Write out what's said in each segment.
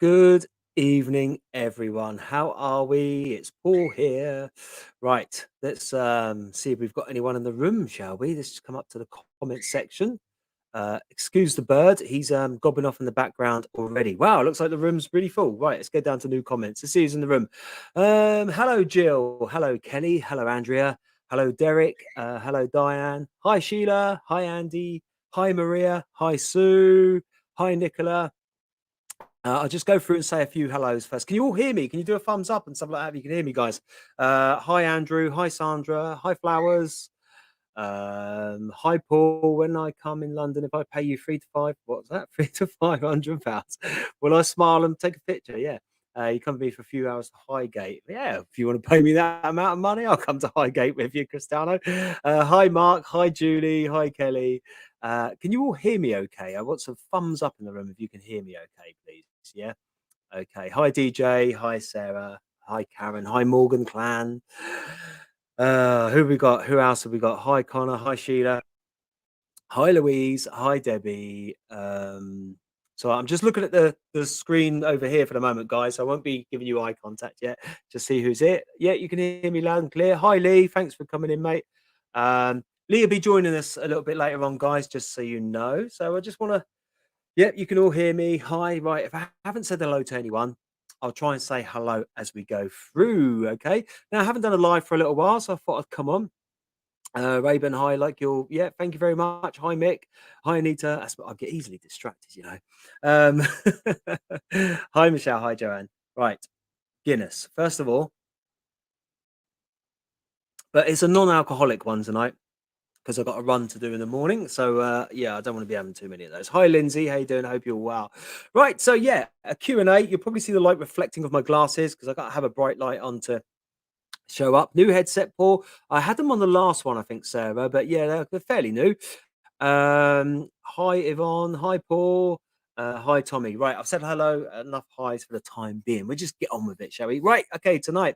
Good evening, everyone. How are we? It's Paul here. Right, let's see if we've got anyone in the room, shall we? Let's just come up to the comment section. Excuse the bird, he's gobbling off in the background already. Wow, looks like the room's really full. Right, let's go down to new comments. Let's see who's in the room. Hello, Jill. Hello, Kelly. Hello, Andrea. Hello, Derek. Hello, Diane. Hi, Sheila. Hi, Andy. Hi, Maria. Hi, Sue. Hi, Nicola. I'll just go through and say a few hellos first. Can you all hear me? Can you do a thumbs up and stuff like that if you can hear me, guys? Hi, Andrew. Hi, Sandra. Hi, Flowers. Hi, Paul. When I come in London, if I pay you 3 to 5, what's that? 3 to 500 pounds. Will I smile and take a picture? Yeah. You come with me for a few hours to Highgate. Yeah, if you want to pay me that amount of money, I'll come to Highgate with you, Cristiano. Hi, Mark. Hi, Julie. Hi, Kelly. Can you all hear me okay? I want some thumbs up in the room if you can hear me okay, please. Yeah. Okay. Hi, DJ. Hi, Sarah. Hi, Karen. Hi, Morgan Clan. Who we got? Who else have we got? Hi, Connor. Hi, Sheila. Hi, Louise. Hi, Debbie. So I'm just looking at the screen over here for the moment, guys. I won't be giving you eye contact yet. Just see who's it. Yeah, you can hear me loud and clear. Hi, Lee. Thanks for coming in, mate. Lee will be joining us a little bit later on, guys, just so you know. So I just want to Yep, you can all hear me. Hi, right. If I haven't said hello to anyone, I'll try and say hello as we go through. Okay. Now, I haven't done a live for a little while, so I thought I'd come on. Raven, hi, yeah, thank you very much. Hi, Mick. Hi, Anita. I get easily distracted, you know. Hi, Michelle. Hi, Joanne. Right. Guinness, first of all, but it's a non alcoholic one tonight because I've got a run to do in the morning. So yeah, I don't want to be having too many of those. Hi, Lindsay. How you doing? I hope you're well. Right. So yeah, a Q&A. You'll probably see the light reflecting off my glasses because I got to have a bright light on to show up. New headset, Paul. I had them on the last one, I think, Sarah. But yeah, they're fairly new. Hi, Yvonne. Hi, Paul. Hi, Tommy. Right. I've said hello. Enough highs for the time being. We'll just get on with it, shall we? Right. Okay. Tonight,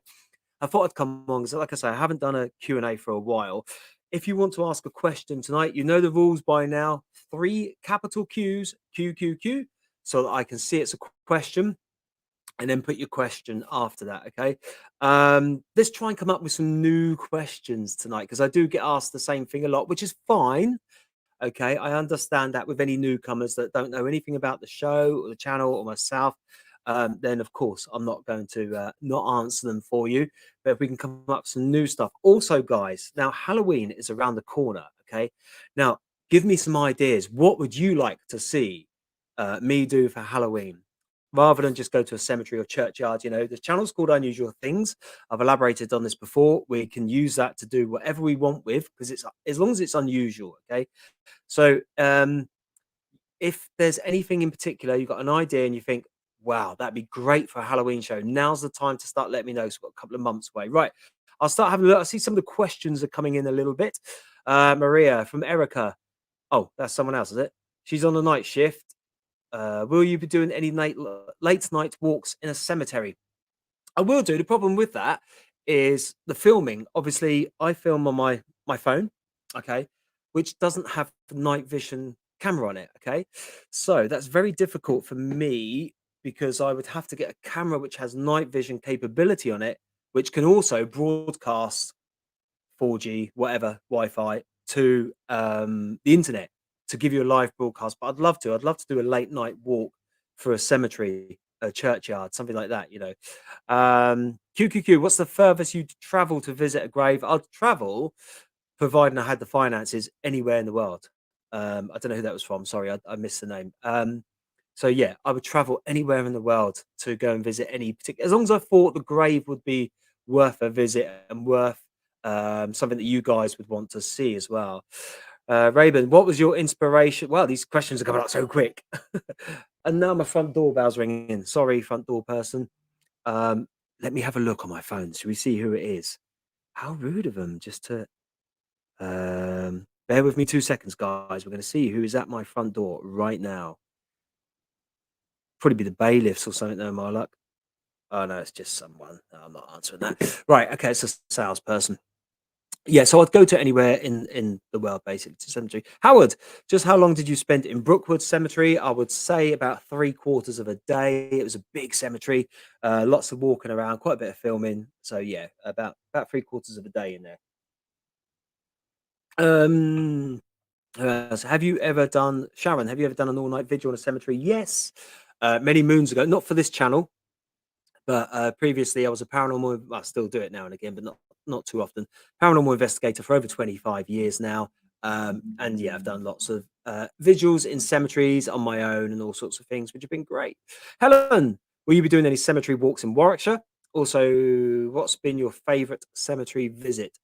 I thought I'd come on because, like I say, I haven't done a Q&A for a while. If you want to ask a question tonight, you know the rules by now. 3 capital Qs, Q, Q, Q, so that I can see it's a question and then put your question after that, okay? Let's try and come up with some new questions tonight because I do get asked the same thing a lot, which is fine. Okay, I understand that with any newcomers that don't know anything about the show or the channel or myself, then of course I'm not going to not answer them for you. But if we can come up with some new stuff. Also, guys, now Halloween is around the corner. Okay, now give me some ideas. What would you like to see me do for Halloween? Rather than just go to a cemetery or churchyard, you know, the channel's called Unusual Things. I've elaborated on this before. We can use that to do whatever we want with because it's as long as it's unusual. Okay, so if there's anything in particular, you've got an idea and you think, wow, that'd be great for a Halloween show. Now's the time to start letting me know. So we've got a couple of months away. Right. I'll start having a look. I see some of the questions are coming in a little bit. Maria from Erica. Oh, that's someone else, is it? She's on the night shift. Will you be doing any late night walks in a cemetery? I will do. The problem with that is the filming. Obviously, I film on my phone, okay, which doesn't have night vision camera on it, okay. So that's very difficult for me because I would have to get a camera which has night vision capability on it, which can also broadcast 4G, whatever, Wi-Fi to the internet to give you a live broadcast. But I'd love to. I'd love to do a late night walk for a cemetery, a churchyard, something like that. You know, QQQ. What's the furthest you'd travel to visit a grave? I'd travel, providing I had the finances, anywhere in the world. I don't know who that was from. Sorry, I missed the name. So yeah, I would travel anywhere in the world to go and visit any particular, as long as I thought the grave would be worth a visit and worth something that you guys would want to see as well. Raven, what was your inspiration? Wow, these questions are coming up so quick. And now my front doorbell's ringing. Sorry, front door person. Let me have a look on my phone. Should we see who it is? How rude of them just to bear with me 2 seconds, guys. We're going to see who is at my front door right now. Probably be the bailiffs or something, though, my luck. Oh, no, it's just someone. No, I'm not answering that. Right, okay, it's a salesperson. Yeah, so I'd go to anywhere in the world, basically, to cemetery. Howard, just how long did you spend in Brookwood Cemetery? I would say about 3/4 of a day. It was a big cemetery, lots of walking around, quite a bit of filming. So yeah, about 3/4 of a day in there. Um, so have you ever done Sharon? Have you ever done an all-night vigil in a cemetery? Yes, many moons ago. Not for this channel, but previously I was a paranormal. I still do it now and again, but not too often. Paranormal investigator for over 25 years now, and yeah, I've done lots of vigils in cemeteries on my own and all sorts of things, which have been great. Helen, will you be doing any cemetery walks in Warwickshire? Also, what's been your favourite cemetery visit?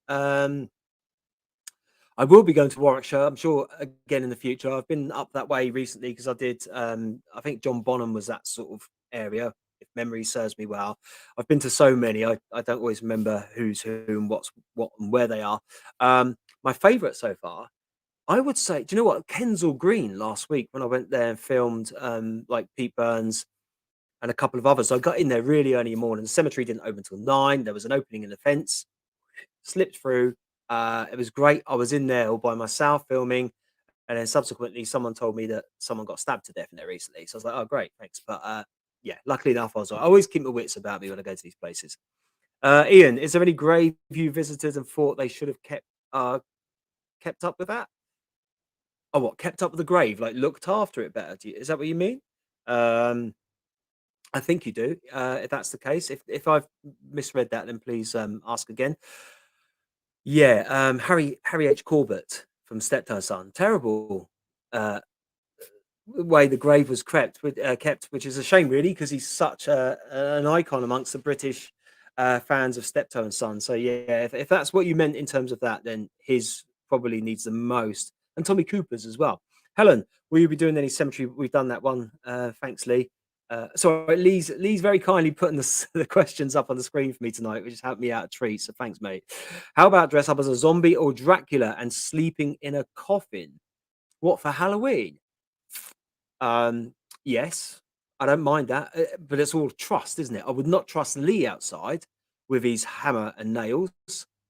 I will be going to Warwickshire, I'm sure, again in the future. I've been up that way recently because I did, I think John Bonham was that sort of area, if memory serves me well. I've been to so many, I don't always remember who's who and what's what and where they are. My favourite so far, I would say, do you know what? Kensal Green last week when I went there and filmed like Pete Burns and a couple of others. I got in there really early in the morning. The cemetery didn't open till 9. There was an opening in the fence, slipped through. It was great. I was in there all by myself filming, and then subsequently someone told me that someone got stabbed to death in there recently. So I was like, "Oh, great, thanks." But yeah, luckily enough, I always keep my wits about me when I go to these places. Ian, is there any grave you visited and thought they should have kept up with that? Oh, what kept up with the grave, like looked after it better? Is that what you mean? Um, I think you do. If that's the case, if I've misread that, then please ask again. Yeah, Harry H. Corbett from Steptoe Son. Terrible way the grave was kept, which is a shame, really, because he's such an icon amongst the British fans of Steptoe and Son. So yeah, if that's what you meant in terms of that, then his probably needs the most, and Tommy Cooper's as well. Helen, will you be doing any cemetery? We've done that one. Thanks, Lee. Sorry, Lee's very kindly putting the questions up on the screen for me tonight, which has helped me out a treat. So thanks, mate. How about dress up as a zombie or Dracula and sleeping in a coffin? What for Halloween? Um, yes, I don't mind that, but it's all trust, isn't it? I would not trust Lee outside with his hammer and nails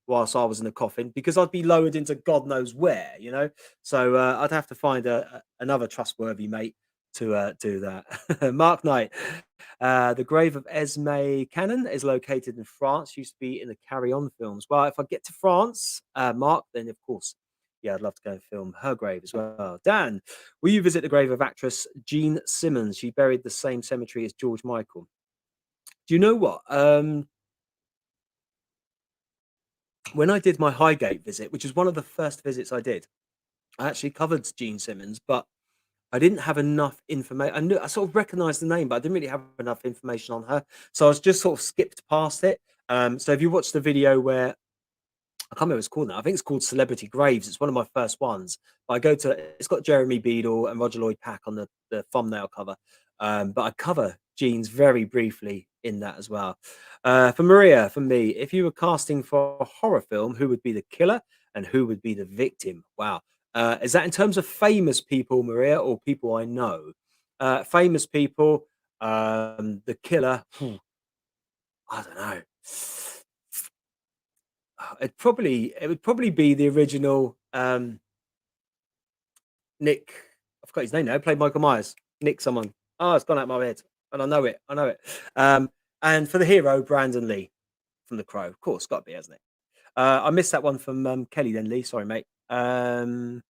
whilst I was in the coffin because I'd be lowered into God knows where, you know. So I'd have to find another trustworthy mate to do that. Mark Knight, the grave of Esme Cannon is located in France. Used to be in the Carry On films. Well, if I get to France, Mark, then of course, yeah, I'd love to go and film her grave as well. Dan, will you visit the grave of actress Jean Simmons? She buried the same cemetery as George Michael. Do you know what? When I did my Highgate visit, which was one of the first visits I did, I actually covered Jean Simmons, but I didn't have enough information. I sort of recognized the name, but I didn't really have enough information on her. So I was just sort of skipped past it. So if you watch the video where I can't remember what it's called now. I think it's called Celebrity Graves. It's one of my first ones. I go to it's got Jeremy Beadle and Roger Lloyd Pack on the thumbnail cover. But I cover Jeans very briefly in that as well. For Maria, for me, if you were casting for a horror film, who would be the killer and who would be the victim? Wow. Is that in terms of famous people, Maria, or people I know? Famous people, the killer, I don't know. It would probably be the original Nick. I forgot his name now. Played Michael Myers. Nick someone. Oh, it's gone out my head, and I know it. I know it. And for the hero, Brandon Lee from The Crow. Of course, got to be, hasn't it? I missed that one from Kelly. Then Lee. Sorry, mate. Let's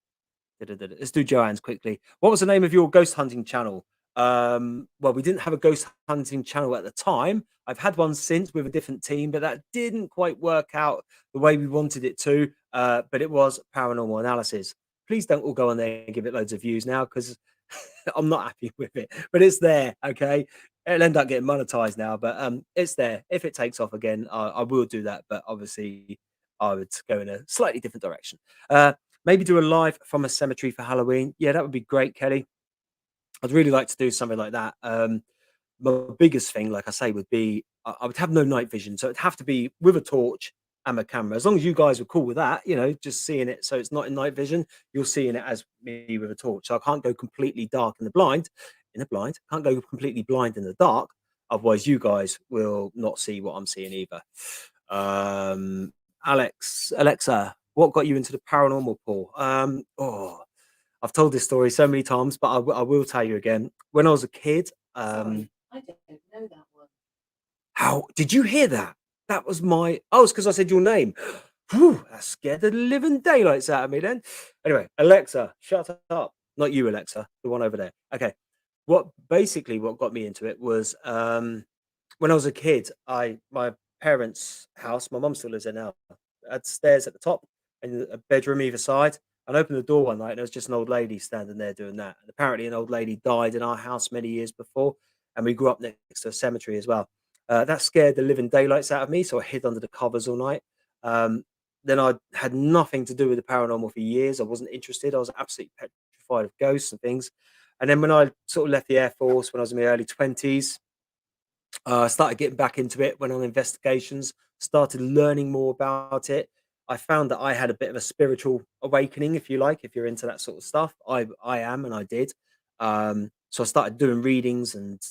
do Joanne's quickly. What was the name of your ghost hunting channel? Well, we didn't have a ghost hunting channel at the time. I've had one since with a different team, but that didn't quite work out the way we wanted it to. But it was Paranormal Analysis. Please don't all go on there and give it loads of views now because I'm not happy with it. But it's there, okay? It'll end up getting monetized now, but it's there. If it takes off again, I will do that. But obviously, I would go in a slightly different direction. Maybe do a live from a cemetery for Halloween. Yeah, that would be great, Kelly. I'd really like to do something like that. My biggest thing, like I say, would be I would have no night vision, so it'd have to be with a torch and a camera. As long as you guys are cool with that, just seeing it, so it's not in night vision. You're seeing it as me with a torch. So I can't go completely dark in the blind. Can't go completely blind in the dark. Otherwise, you guys will not see what I'm seeing either. Alexa, What got you into the paranormal, Paul? Oh, I've told this story so many times, but I will tell you again. When I was a kid, Sorry, I don't know that one. how did you hear that? That was my. Oh, it's because I said your name. Whew, that scared the living daylights out of me. Then, anyway, Alexa, shut up. Not you, Alexa, the one over there. Okay. What got me into it was when I was a kid. I my parents' house. My mum still lives there now. Had stairs at the top and a bedroom either side. And I opened the door one night and there was just an old lady standing there doing that. And apparently, an old lady died in our house many years before, and we grew up next to a cemetery as well. That scared the living daylights out of me, so I hid under the covers all night. Um, then I had nothing to do with the paranormal for years. I wasn't interested. I was absolutely petrified of ghosts and things. And then when I sort of left the Air Force when I was in my early 20s, I started getting back into it, went on investigations, started learning more about it. I found that I had a bit of a spiritual awakening, if you like, if you're into that sort of stuff. I am, and I did. So I started doing readings and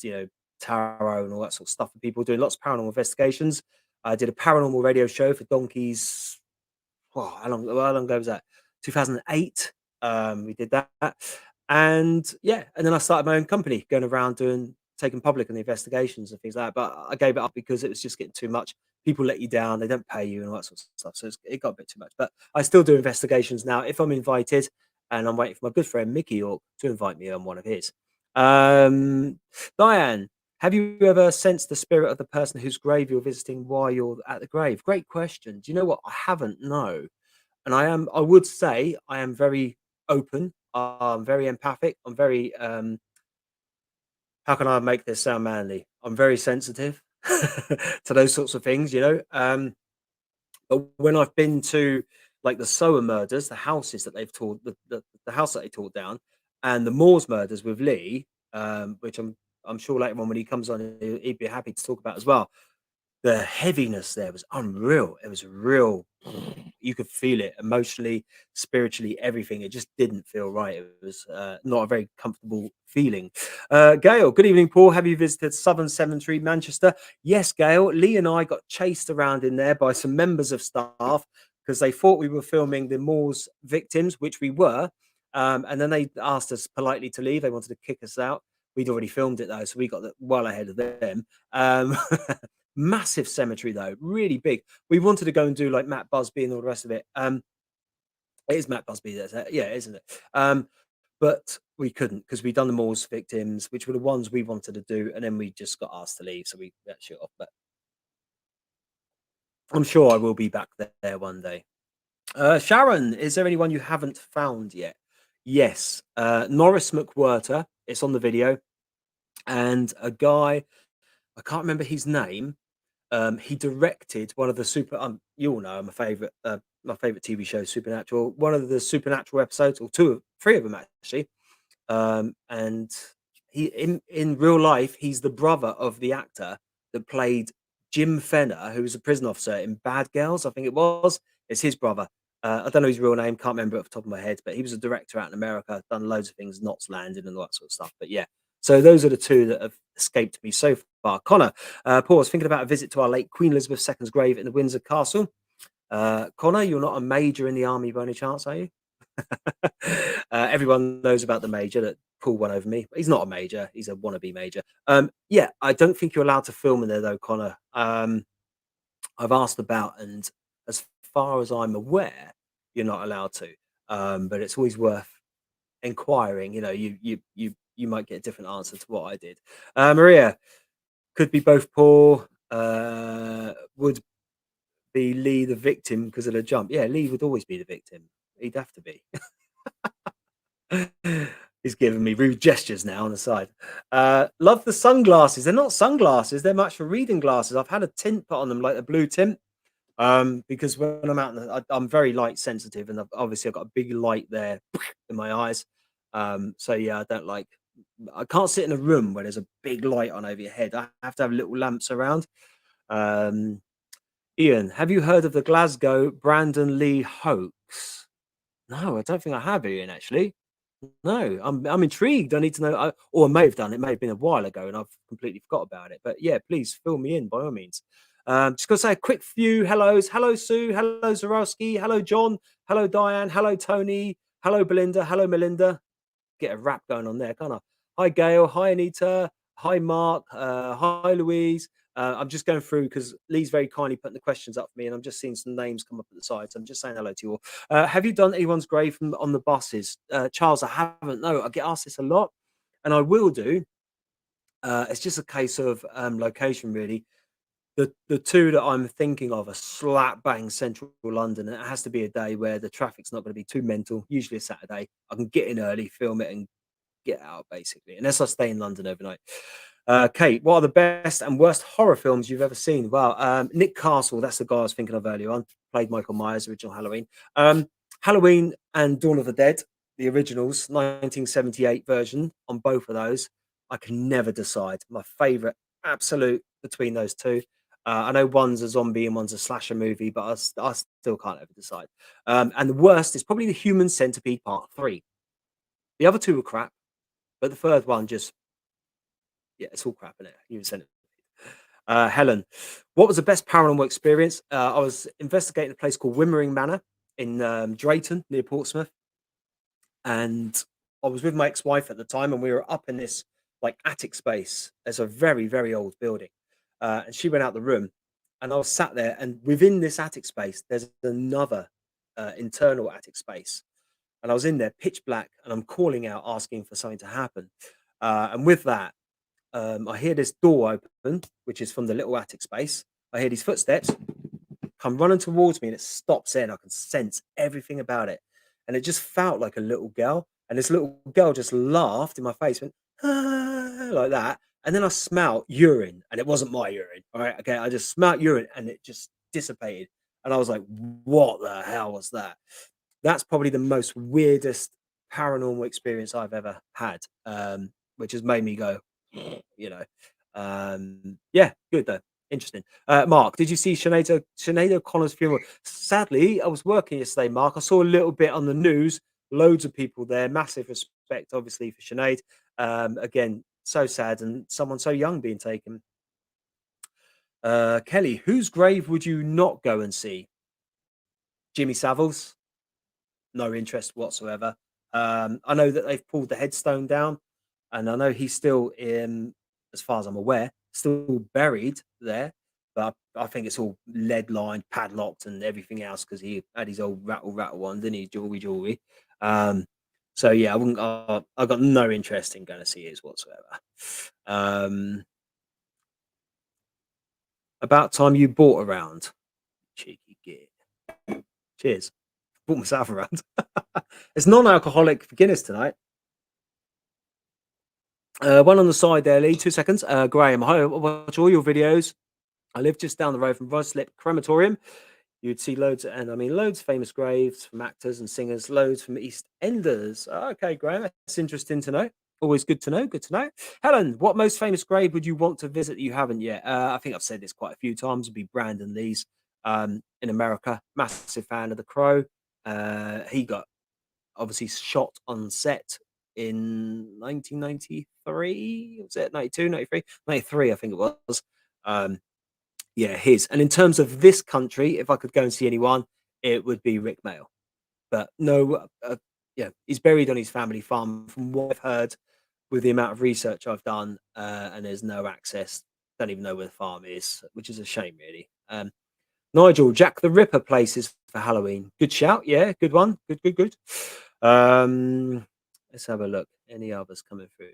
tarot and all that sort of stuff for people, doing lots of paranormal investigations. I did a paranormal radio show for donkeys. Oh, how long ago was that? 2008. We did that, and yeah, and then I started my own company, going around doing taking public on the investigations and things like that. But I gave it up because it was just getting too much. People let you down, they don't pay you, and all that sort of stuff. So it got a bit too much. But I still do investigations now if I'm invited, and I'm waiting for my good friend Mickey York to invite me on one of his. Um, Diane, have you ever sensed the spirit of the person whose grave you're visiting while you're at the grave? Great question. Do you know what? I haven't, no. And I would say I am very open. I'm very empathic. I'm very, how can I make this sound manly? I'm very sensitive to those sorts of things, you know. But when I've been to like the Sower murders, the houses that they've tore, the house that they tore down, and the Moors murders with Lee, which I'm sure later on when he comes on, he'd be happy to talk about as well. The heaviness there was unreal. It was real. You could feel it emotionally, spiritually, everything. It just didn't feel right. It was not a very comfortable feeling. Gail, good evening, Paul. Have you visited Southern Cemetery, Manchester? Yes, Gail. Lee and I got chased around in there by some members of staff because they thought we were filming the Moors victims, which we were. And then they asked us politely to leave. They wanted to kick us out. We'd already filmed it though, so we got well ahead of them. Um, Massive cemetery though, really big. We wanted to go and do like Matt Busby and all the rest of it. It is Matt Busby, that's it. Yeah, isn't it? But we couldn't because we'd done the Moors victims, which were the ones we wanted to do, and then we just got asked to leave, so we got shit off. But I'm sure I will be back there one day. Sharon, is there anyone you haven't found yet? Yes, Norris McWhirter. It's on the video, and a guy I can't remember his name. He directed one of the you all know my favorite TV show, Supernatural. One of the Supernatural episodes, or three of them actually. And he in real life, he's the brother of the actor that played Jim Fenner, who was a prison officer in Bad Girls, I think it was. It's his brother. I don't know his real name, can't remember it off the top of my head, but he was a director out in America, done loads of things, Knots Landing and all that sort of stuff. But yeah, so those are the two that have escaped me so far. Connor, Paul, I was thinking about a visit to our late Queen Elizabeth II's grave in the Windsor Castle. Connor, you're not a major in the army by any chance, are you? Everyone knows about the major that pulled one over me. He's not a major; he's a wannabe major. Yeah, I don't think you're allowed to film in there though, Connor. I've asked about, and as far as I'm aware, you're not allowed to. But it's always worth inquiring. You know, you might get a different answer to what I did. Maria, could be both Paul. Would be Lee the victim because of the jump? Yeah, Lee would always be the victim. He'd have to be. He's giving me rude gestures now on the side. Love the sunglasses. They're not sunglasses. They're much for reading glasses. I've had a tint put on them, like a blue tint, because when I'm out, I'm very light sensitive, and obviously I've got a big light there in my eyes. So yeah, I can't sit in a room where there's a big light on over your head. I have to have little lamps around. Um, Ian, have you heard of the Glasgow Brandon Lee hoax? No, I don't think I have, Ian, actually. No, I'm intrigued. I need to know, or I may have done. It may have been a while ago, and I've completely forgot about it. But yeah, please fill me in by all means. Just gonna say a quick few hellos. Hello, Sue. Hello, Zarowski. Hello, John. Hello, Diane. Hello, Tony. Hello, Belinda. Hello, Melinda. Get a rap going on there, can't I? Hi, Gail. Hi, Anita. Hi, Mark. Hi, Louise. I'm just going through because Lee's very kindly putting the questions up for me, and I'm just seeing some names come up at the side. So I'm just saying hello to you all. Have you done anyone's grave on the buses? Charles, I haven't. No, I get asked this a lot, and I will do. It's just a case of location, really. The two that I'm thinking of are slap bang central London, and it has to be a day where the traffic's not going to be too mental. Usually a Saturday. I can get in early, film it, and get out basically, unless I stay in London overnight. Kate, what are the best and worst horror films you've ever seen? Well, Nick Castle, that's the guy I was thinking of earlier on. Played Michael Myers, original Halloween. Halloween and Dawn of the Dead, the originals, 1978 version on both of those. I can never decide. My favourite, absolute between those two. I know one's a zombie and one's a slasher movie, but I still can't ever decide. And the worst is probably the Human Centipede Part 3. The other two were crap, but the third one just, yeah, it's all crap in it. Human Centipede. Helen, what was the best paranormal experience? I was investigating a place called Wimmering Manor in Drayton near Portsmouth, and I was with my ex-wife at the time, and we were up in this like attic space. It's a very, very old building, and she went out the room, and I was sat there, and within this attic space, there's another internal attic space, and I was in there, pitch black, and I'm calling out, asking for something to happen, and with that, I hear this door open, which is from the little attic space. I hear these footsteps come running towards me, and it stops there, and I can sense everything about it. And it just felt like a little girl. And this little girl just laughed in my face, went, "Ah," like that. And then I smelled urine, and it wasn't my urine. All right. Okay. I just smelled urine, and it just dissipated. And I was like, what the hell was that? That's probably the most weirdest paranormal experience I've ever had, which has made me go, you know, yeah, good though, interesting. Mark, did you see Sinead O'Connor's funeral? Sadly, I was working yesterday, Mark. I saw a little bit on the news. Loads of people there. Massive respect, obviously, for Sinead. Again, so sad, and someone so young being taken. Kelly, whose grave would you not go and see? Jimmy Savile's. No interest whatsoever. I know that they've pulled the headstone down, and I know he's still in, as far as I'm aware, still buried there. But I think it's all lead lined, padlocked, and everything else because he had his old rattle one, didn't he? Jewelry. Um, so yeah, I wouldn't. I got no interest in going to see his whatsoever. Um, about time you bought around, cheeky git. Cheers. Bought myself around. It's non-alcoholic for Guinness tonight. One on the side there, Lee. 2 seconds. Graham, I watch all your videos. I live just down the road from Ruslip Crematorium. You'd see loads, and I mean loads of famous graves from actors and singers, loads from East Enders. Okay, Graham, that's interesting to know. Always good to know. Good to know. Helen, what most famous grave would you want to visit that you haven't yet? I think I've said this quite a few times. Would be Brandon Lee's in America. Massive fan of The Crow. He got obviously shot on set in 1993. Was it 92, 93? 93, I think it was. Um, yeah, his. And in terms of this country, if I could go and see anyone, it would be Rick Mail. But no, yeah, he's buried on his family farm, from what I've heard, with the amount of research I've done, and there's no access. Don't even know where the farm is, which is a shame, really. Nigel, Jack the Ripper places for Halloween. Good shout. Yeah, good one. Good, good, good. Let's have a look. Any others coming through?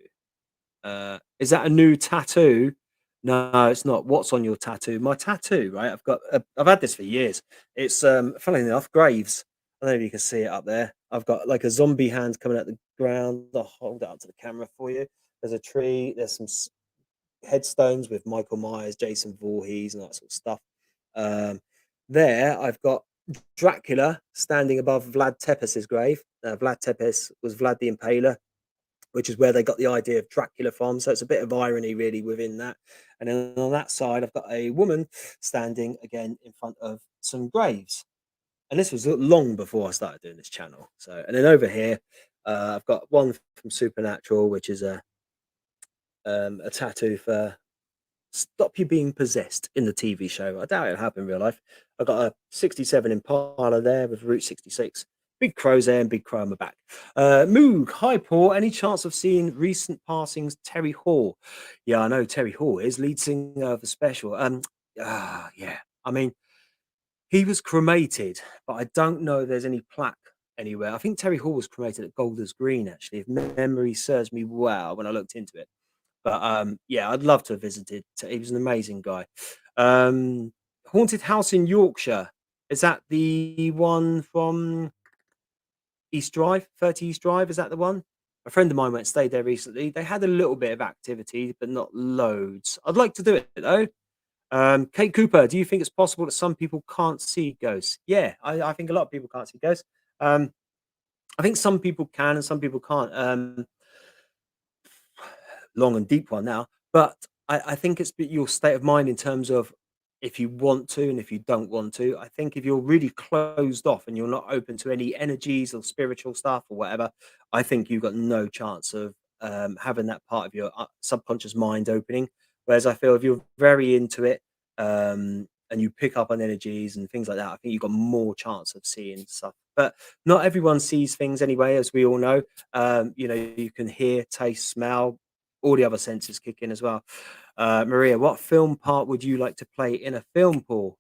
Is that a new tattoo? No, it's not. What's on your tattoo? My tattoo, right? I've got. I've had this for years. It's funnily enough, graves. I don't know if you can see it up there. I've got like a zombie hand coming out the ground. I'll hold it up to the camera for you. There's a tree. There's some headstones with Michael Myers, Jason Voorhees, and that sort of stuff. Um, there, I've got Dracula standing above Vlad Tepes's grave. Vlad Tepes was Vlad the Impaler, which is where they got the idea of Dracula from. So it's a bit of irony, really, within that. And then on that side, I've got a woman standing again in front of some graves. And this was long before I started doing this channel. So, and then over here, I've got one from Supernatural, which is a tattoo for stop you being possessed in the TV show. I doubt it'll happen in real life. I've got a 67 Impala there with Route 66. Big crows there and big crow on my back. Moog, hi Paul. Any chance of seeing recent passings Terry Hall? Yeah, I know Terry Hall is lead singer of the Special. Yeah. I mean, he was cremated, but I don't know if there's any plaque anywhere. I think Terry Hall was cremated at Golders Green, actually, if memory serves me well when I looked into it. But yeah, I'd love to have visited. He was an amazing guy. Haunted House in Yorkshire. Is that the one from East Drive, 30 East Drive? Is that the one? A friend of mine went and stayed there recently. They had a little bit of activity, but not loads. I'd like to do it though. Kate Cooper, do you think it's possible that some people can't see ghosts? Yeah, I think a lot of people can't see ghosts. Um, I think some people can and some people can't. Long and deep one now, but I think it's your state of mind in terms of if you want to and if you don't want to. I think if you're really closed off and you're not open to any energies or spiritual stuff or whatever, I think you've got no chance of having that part of your subconscious mind opening. Whereas I feel if you're very into it and you pick up on energies and things like that, I think you've got more chance of seeing stuff. But not everyone sees things anyway, as we all know. You know, you can hear, taste, smell, all the other senses kick in as well. Maria, what film part would you like to play in a film, Paul?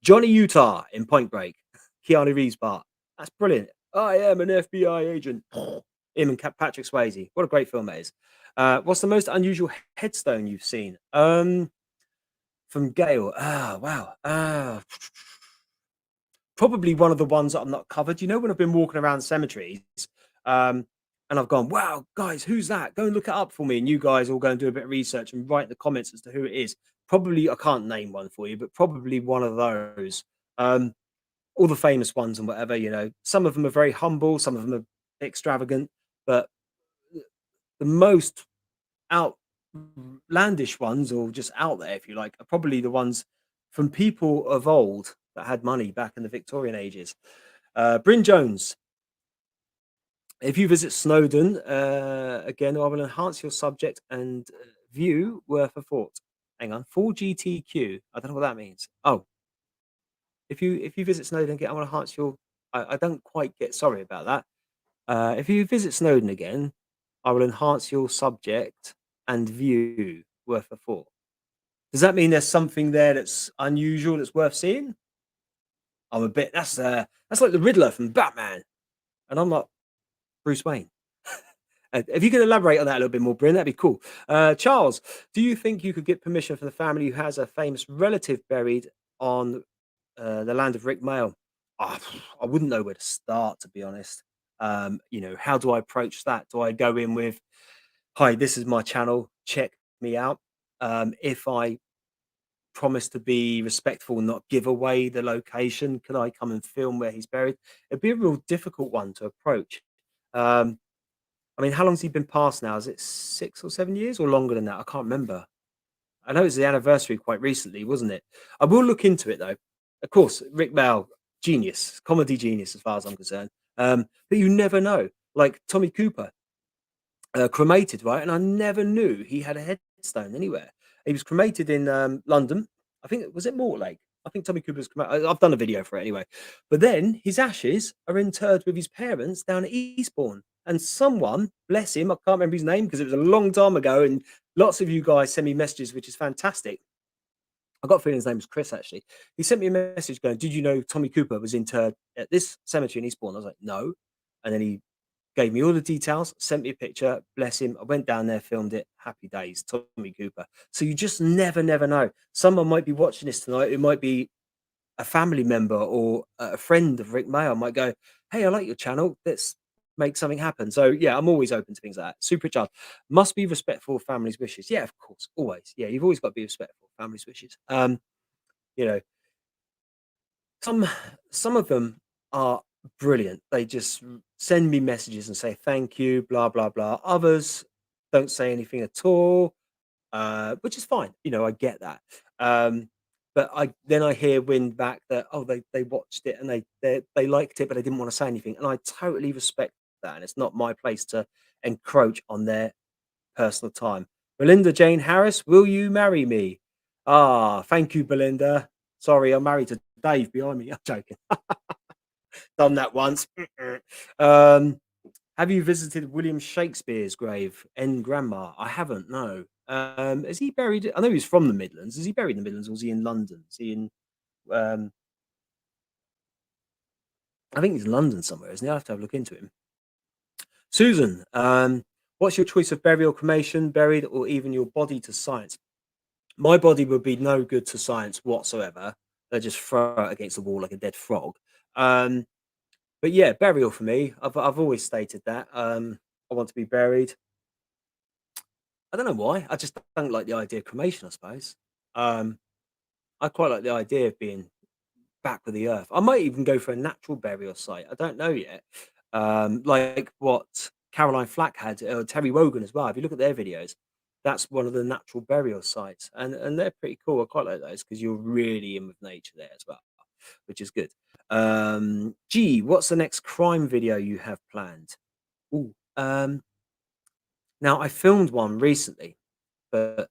Johnny Utah in Point Break, Keanu Reeves part. That's brilliant. I am an FBI agent. Him and Patrick Swayze. What a great film that is. What's the most unusual headstone you've seen? From Gail. Ah, wow. Probably one of the ones that I'm not covered. You know, when I've been walking around cemeteries, um, and I've gone, wow, guys, who's that? Go and look it up for me. And you guys all go and do a bit of research and write in the comments as to who it is. Probably, I can't name one for you, but probably one of those. Um, all the famous ones and whatever, you know, some of them are very humble, some of them are extravagant, but the most outlandish ones, or just out there, if you like, are probably the ones from people of old that had money back in the Victorian ages. Bryn Jones, if you visit Snowdon, again, I will enhance your subject and view worth a thought. Hang on, 4GTQ. I don't know what that means. Oh, if you visit Snowdon again, I want to enhance your. I don't quite get. Sorry about that. If you visit Snowdon again, I will enhance your subject and view worth a thought. Does that mean there's something there that's unusual that's worth seeing? I'm a bit. That's like the Riddler from Batman, and I'm not Bruce Wayne. If you could elaborate on that a little bit more, Bryn, that'd be cool. Charles, do you think you could get permission from the family who has a famous relative buried on the land of Rick Mail? Ah, I wouldn't know where to start, to be honest. You know, how do I approach that? Do I go in with, "Hi, this is my channel. Check me out." If I promise to be respectful and not give away the location, could I come and film where he's buried? It'd be a real difficult one to approach. Um, I mean, how long's he been passed now? Is it 6 or 7 years or longer than that? I can't remember. I know it's the anniversary quite recently, wasn't it? I will look into it though. Of course, Rick Bell, genius, comedy genius as far as I'm concerned. But you never know. Like Tommy Cooper, cremated, right? And I never knew he had a headstone anywhere. He was cremated in London. I think was it Mortlake. I think Tommy Cooper's cremated. I've done a video for it anyway. But then his ashes are interred with his parents down at Eastbourne. And someone, bless him, I can't remember his name because it was a long time ago. And lots of you guys send me messages, which is fantastic. I got a feeling his name was Chris actually. He sent me a message going, "Did you know Tommy Cooper was interred at this cemetery in Eastbourne?" I was like, "No." And then he gave me all the details, sent me a picture. Bless him. I went down there, filmed it. Happy days, Tommy Cooper. So you just never know. Someone might be watching this tonight. It might be a family member or a friend of Rick Mayer might go, "Hey, I like your channel. Let's make something happen." So yeah, I'm always open to things like that. Super child. Must be respectful of families' wishes. Yeah, of course. Always. Yeah, you've always got to be respectful of families' wishes. You know, some some of them are brilliant. They just send me messages and say thank you, blah blah blah. Others don't say anything at all, which is fine. You know, I get that. Um, but I hear wind back that they watched it and they liked it, but they didn't want to say anything, and I totally respect that. And it's not my place to encroach on their personal time. Belinda Jane Harris, will you marry me? Ah, thank you, Belinda. Sorry, I'm married to Dave behind me. I'm joking. Done that once. um, have you visited William Shakespeare's grave in Grandma? I haven't. No. Is he buried? I know he's from the Midlands. Is he buried in the Midlands, or is he in London? Is he in? Um, I think he's in London somewhere, isn't he? I have to have a look into him. Susan, what's your choice of burial, cremation, buried, or even your body to science? My body would be no good to science whatsoever. They just throw it against the wall like a dead frog. Um, but yeah, burial for me. I've always stated that. I want to be buried. I don't know why. I just don't like the idea of cremation, I suppose. Um, I quite like the idea of being back with the earth. I might even go for a natural burial site. I don't know yet. Like what Caroline Flack had, Terry Wogan as well. If you look at their videos, that's one of the natural burial sites, and they're pretty cool. I quite like those because you're really in with nature there as well, which is good. Gee, what's the next crime video you have planned? Ooh, now I filmed one recently, but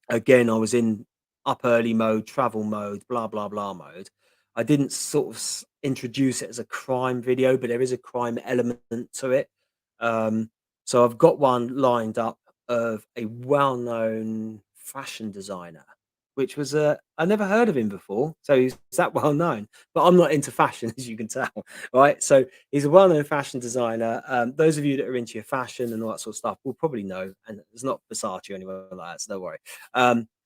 again, I was in up early mode, travel mode, blah blah blah mode. I didn't sort of introduce it as a crime video, but there is a crime element to it. Um, so I've got one lined up of a well-known fashion designer, which was I never heard of him before, so he's that well known. But I'm not into fashion, as you can tell, right? So he's a well-known fashion designer. Those of you that are into your fashion and all that sort of stuff will probably know, and it's not Versace or anyone like that, so don't worry.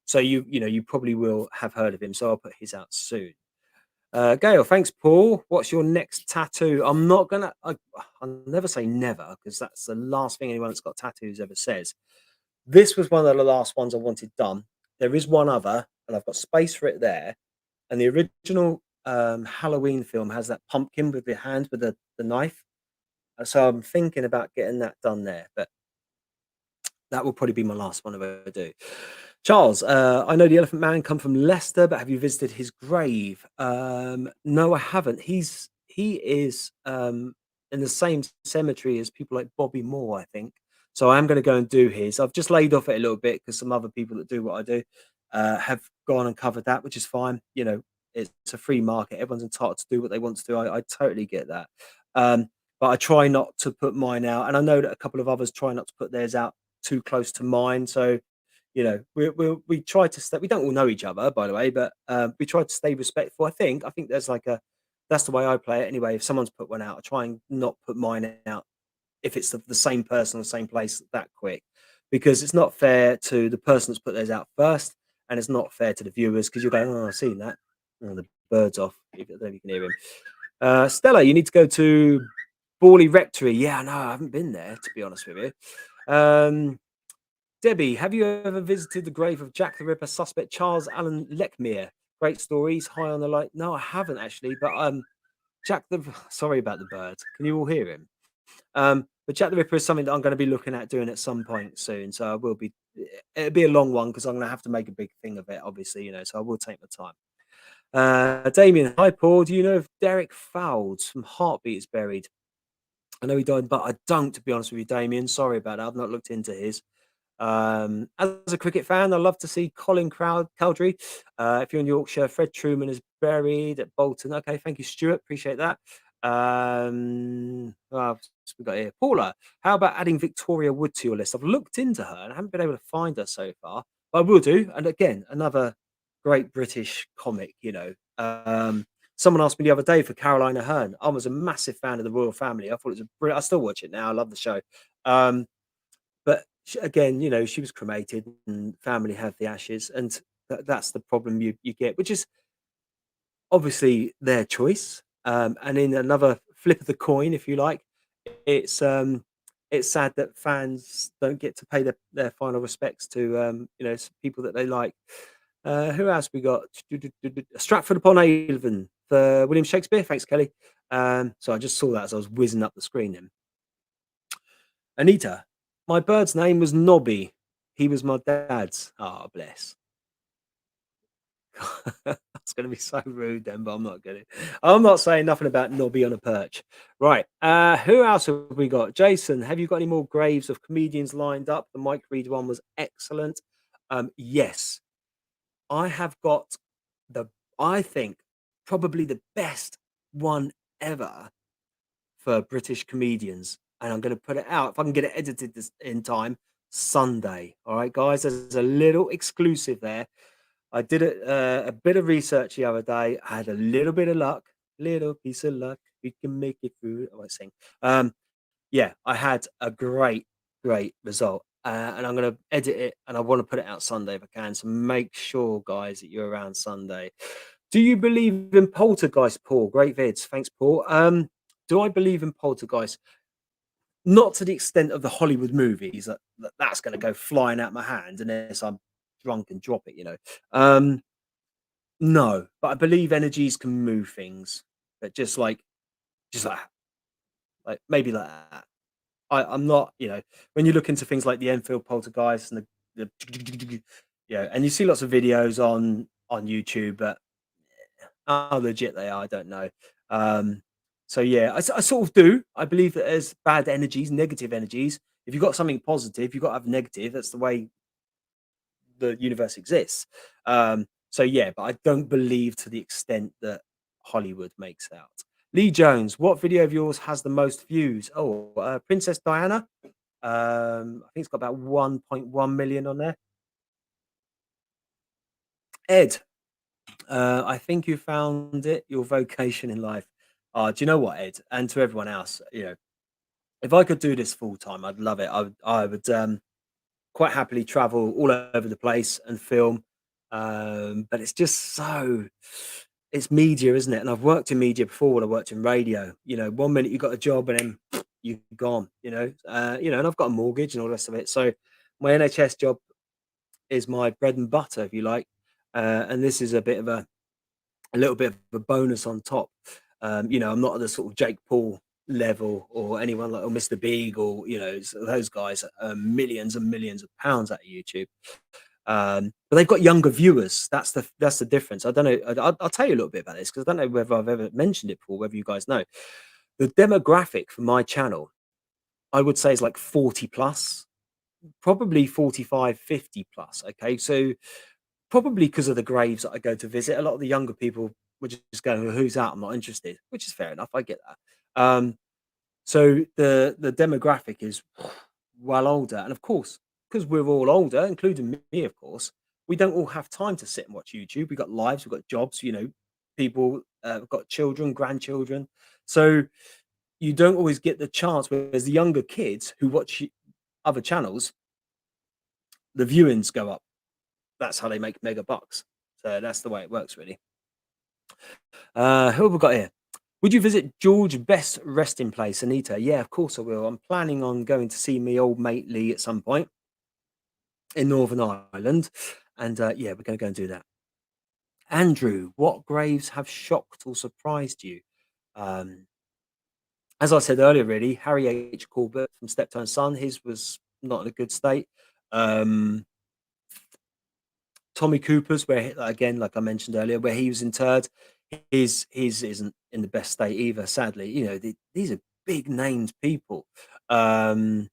So you probably will have heard of him. So I'll put his out soon. Gail, thanks, Paul. What's your next tattoo? I'm not gonna. I'll never say never because that's the last thing anyone that's got tattoos ever says. This was one of the last ones I wanted done. There is one other, and I've got space for it there. And the original Halloween film has that pumpkin with the hand with the knife. So I'm thinking about getting that done there. But that will probably be my last one if I do. Charles, I know the Elephant Man come from Leicester, but have you visited his grave? No, I haven't. He is in the same cemetery as people like Bobby Moore, I think. So I am going to go and do his. I've just laid off it a little bit because some other people that do what I do have gone and covered that, which is fine. It's a free market. Everyone's entitled to do what they want to do. I totally get that. But I try not to put mine out, and I know that a couple of others try not to put theirs out too close to mine. So, we try to stay. We don't all know each other, by the way, but we try to stay respectful. I think there's like that's the way I play it anyway. If someone's put one out, I try and not put mine out if it's the same person or the same place that quick, because it's not fair to the person that's put theirs out first, and it's not fair to the viewers because you're going, oh, I've seen that. Oh, the bird's off. I don't know if you can hear him. Stella, you need to go to Borley Rectory. Yeah, no, I haven't been there to be honest with you. Debbie, have you ever visited the grave of Jack the Ripper suspect Charles Allen Leckmere? Great stories, high on the light. No, I haven't actually, but Jack the sorry about the bird. Can you all hear him? But Jack the Ripper is something that I'm going to be looking at doing at some point soon. So I will be. It'll be a long one because I'm going to have to make a big thing of it, obviously. So I will take my time. Damien, hi Paul. Do you know if Derek Fowles from Heartbeat is buried? I know he died, but I don't, to be honest with you, Damien. Sorry about that. I've not looked into his. As a cricket fan, I love to see Colin Cowdrey. If you're in Yorkshire, Fred Truman is buried at Bolton. Okay, thank you, Stuart. Appreciate that. What else we got here? Paula, how about adding Victoria Wood to your list? I've looked into her and I haven't been able to find her so far, but I will do. And again, another great British comic. Someone asked me the other day for Caroline Aherne. I was a massive fan of the royal family. I thought it was I still watch it now. I love the show. But again, she was cremated and family have the ashes, and that's the problem you get, which is obviously their choice. And in another flip of the coin, if you like, it's it's sad that fans don't get to pay their final respects to people that they like. Who else we got? Stratford upon Avon for William Shakespeare. Thanks, Kelly. So I just saw that as I was whizzing up the screen. Then Anita, my bird's name was Nobby. He was my dad's. Ah, bless. That's going to be so rude then, but I'm not going to. I'm not saying nothing about Nobby on a perch. Right. Who else have we got? Jason, have you got any more graves of comedians lined up? The Mike Reed one was excellent. Yes, I have got the, I think, probably the best one ever for British comedians. And I'm going to put it out, if I can get it edited this in time, Sunday. All right, guys, there's a little exclusive there. I did a bit of research the other day. I had a little bit of luck, little piece of luck. We can make it through. I won't sing. Um, yeah, I had a great result, and I'm going to edit it, and I want to put it out Sunday if I can. So make sure, guys, that you're around Sunday. Do you believe in poltergeist, Paul? Great vids, thanks, Paul. Do I believe in poltergeist? Not to the extent of the Hollywood movies that's going to go flying out my hand unless I'm drunk and drop it, you know. No, but I believe energies can move things, but just like maybe like that. I'm not, you know, when you look into things like the Enfield poltergeist and the yeah, and you see lots of videos on YouTube, but how legit they are, I don't know. Um, so yeah, I sort of do. I believe that there's bad energies, negative energies. If you've got something positive, you've got to have negative. That's the way the universe exists. So yeah, but I don't believe to the extent that Hollywood makes out. Lee Jones, what video of yours has the most views? Oh, Princess Diana. I think it's got about 1.1 million on there. Ed, I think you found it, your vocation in life. Do you know what, Ed? And to everyone else, you know, if I could do this full time, I'd love it. I would quite happily travel all over the place and film. But it's just so, it's media, isn't it? And I've worked in media before when I worked in radio. You know, one minute you got a job and then you're gone. You know, and I've got a mortgage and all the rest of it. So my NHS job is my bread and butter, if you like. And this is a little bit of a bonus on top. You know, I'm not at the sort of Jake Paul level or anyone like or Mr. Big or you know those guys earn millions and millions of pounds out of YouTube. But they've got younger viewers. That's the difference. I don't know. I'll tell you a little bit about this because I don't know whether I've ever mentioned it before. Whether you guys know the demographic for my channel, I would say is like 40 plus, probably 45, 50 plus. Okay, so probably because of the graves that I go to visit, a lot of the younger people would just go, "Well, who's that? I'm not interested," which is fair enough. I get that. So the demographic is well older, and of course, because we're all older, including me, of course, we don't all have time to sit and watch YouTube. We've got lives, we've got jobs. You know, people have got children, grandchildren, so you don't always get the chance. Whereas the younger kids who watch other channels, the viewings go up. That's how they make mega bucks. So that's the way it works, really. Who have we got here? Would you visit George Best resting place, Anita? Yeah, of course I will. I'm planning on going to see me old mate Lee at some point in Northern Ireland. And yeah, we're going to go and do that. Andrew, what graves have shocked or surprised you? Um, as I said earlier, really, Harry H. Corbett from Steptoe Son, his was not in a good state. Um, Tommy Cooper's, where again, like I mentioned earlier, where he was interred, his isn't in the best state either. Sadly, you know, these are big named people. Um,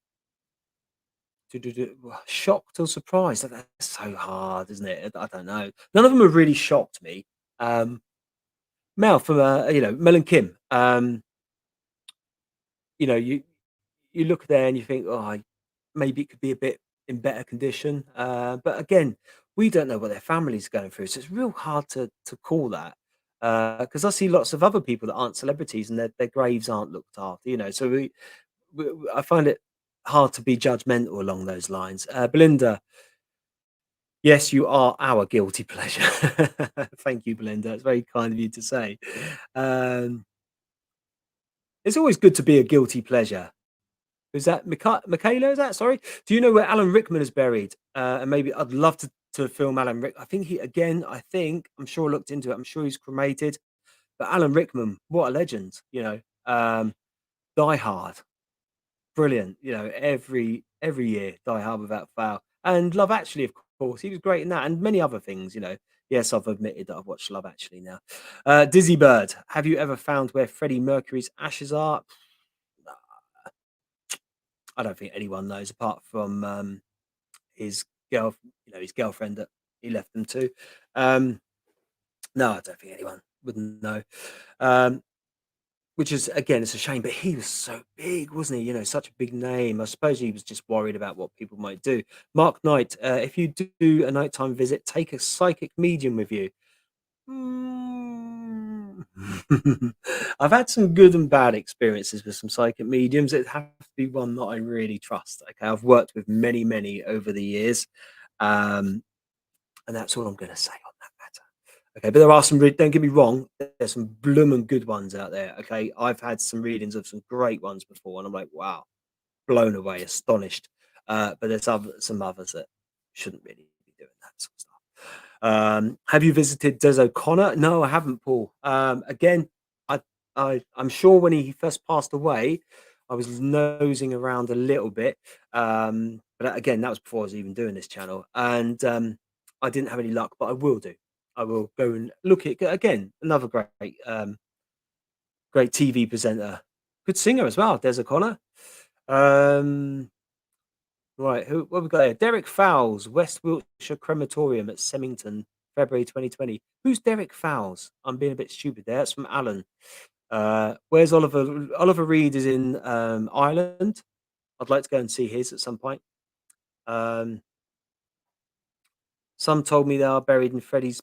shocked or surprised? That's so hard, isn't it? I don't know. None of them have really shocked me. Mel from you know, Mel and Kim. You know, you look there and you think, oh, maybe it could be a bit in better condition. But again, we don't know what their family's going through, so it's real hard to call that. Because I see lots of other people that aren't celebrities and their graves aren't looked after. You know, so I find it hard to be judgmental along those lines. Belinda, yes, you are our guilty pleasure. Thank you, Belinda. It's very kind of you to say. Um, it's always good to be a guilty pleasure. Is that Michaela? Is that sorry? Do you know where Alan Rickman is buried? And maybe I'd love to film Alan Rick. I think he again. I think I'm sure I looked into it. I'm sure he's cremated. But Alan Rickman, what a legend! You know, Die Hard, brilliant. You know, every year Die Hard without fail. And Love Actually, of course, he was great in that, and many other things. You know, Yes, I've admitted that I've watched Love Actually now. Dizzy Bird, have you ever found where Freddie Mercury's ashes are? I don't think anyone knows apart from his girl, his girlfriend that he left them to. Um, no, I don't think anyone would know. Um, which is again, it's a shame, but he was so big, wasn't he? Such a big name. I suppose he was just worried about what people might do. Mark Knight, if you do a nighttime visit, take a psychic medium with you. Mm. I've had some good and bad experiences with some psychic mediums. It has to be one that I really trust. Okay, I've worked with many, many over the years, um, and that's all I'm going to say on that matter. Okay, but there are some. Don't get me wrong. There's some bloomin' good ones out there. Okay, I've had some readings of some great ones before, and I'm like, wow, blown away, astonished. But there's some others that shouldn't really be doing that sort of stuff. Have you visited Des O'Connor? No, I haven't, Paul. Again, I'm sure when he first passed away, I was nosing around a little bit. But again, that was before I was even doing this channel, and I didn't have any luck. But I will do. I will go and look at again. Another great TV presenter, good singer as well, Des O'Connor. Right, what we got here? Derek Fowles, West Wiltshire Crematorium at Semmington, February 2020. Who's Derek Fowles? I'm being a bit stupid there. That's from Alan. Where's Oliver? Oliver Reed is in Ireland. I'd like to go and see his at some point. Um, some told me they are buried in Freddie's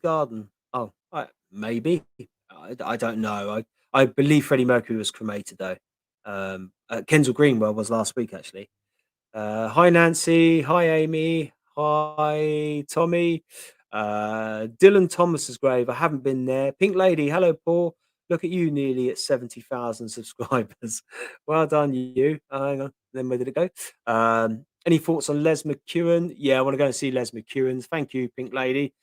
garden. Oh, maybe. I don't know. I believe Freddie Mercury was cremated though. Kensal Greenwell was last week actually. Hi, Nancy. Hi, Amy. Hi, Tommy. Dylan Thomas's grave. I haven't been there. Pink Lady. Hello, Paul. Look at you, nearly at 70,000 subscribers. Well done, you. Hang on. Then where did it go? Any thoughts on Les McEwen? Yeah, I want to go and see Les McEwen. Thank you, Pink Lady.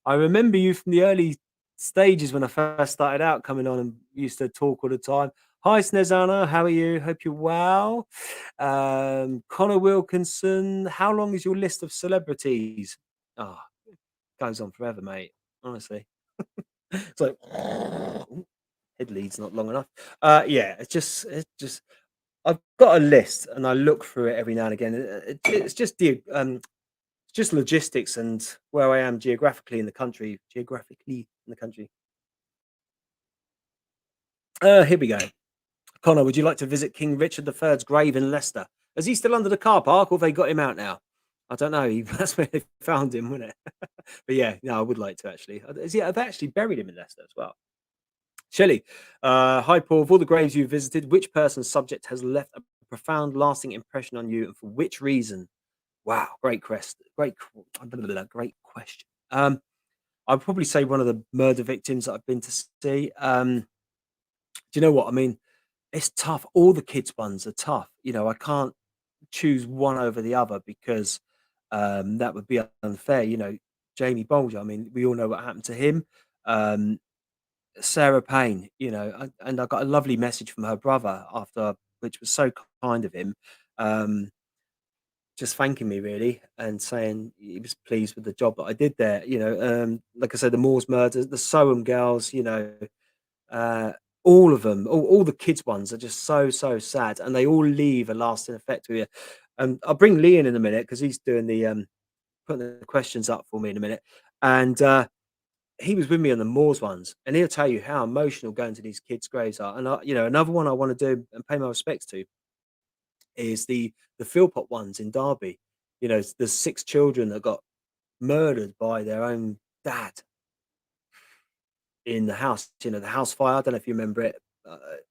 I remember you from the early stages when I first started out coming on and used to talk all the time. Hi, Snezana. How are you? Hope you're well. Connor Wilkinson, how long is your list of celebrities? Oh, goes on forever, mate. Honestly, it's like head lead's not long enough. Yeah, it's just I've got a list and I look through it every now and again. It's just it's just logistics and where I am geographically in the country. Here we go. Connor, would you like to visit King Richard III's grave in Leicester? Is he still under the car park or have they got him out now? I don't know. That's where they found him, wasn't it? But yeah, no, I would like to actually. Have they actually buried him in Leicester as well? Shelley, hi Paul. Of all the graves you visited, which person's subject has left a profound, lasting impression on you, and for which reason? Wow, great quest, great question. I'd probably say one of the murder victims that I've been to see. Do you know what I mean? It's tough. All the kids ones are tough. I can't choose one over the other because that would be unfair. Jamie Bolger. I mean, we all know what happened to him. Um, Sarah Payne. And I got a lovely message from her brother after, which was so kind of him. Um, just thanking me really and saying he was pleased with the job that I did there. Like I said, the Moors murders, the Soham girls. Uh, all of them, all the kids ones are just so sad, and they all leave a lasting effect with you. And I'll bring Lee in a minute because he's doing the putting the questions up for me in a minute. And he was with me on the Moors ones, and he'll tell you how emotional going to these kids' graves are. And another one I want to do and pay my respects to is the Philpott ones in Derby. There's 6 children that got murdered by their own dad in the house, the house fire. I don't know if you remember it.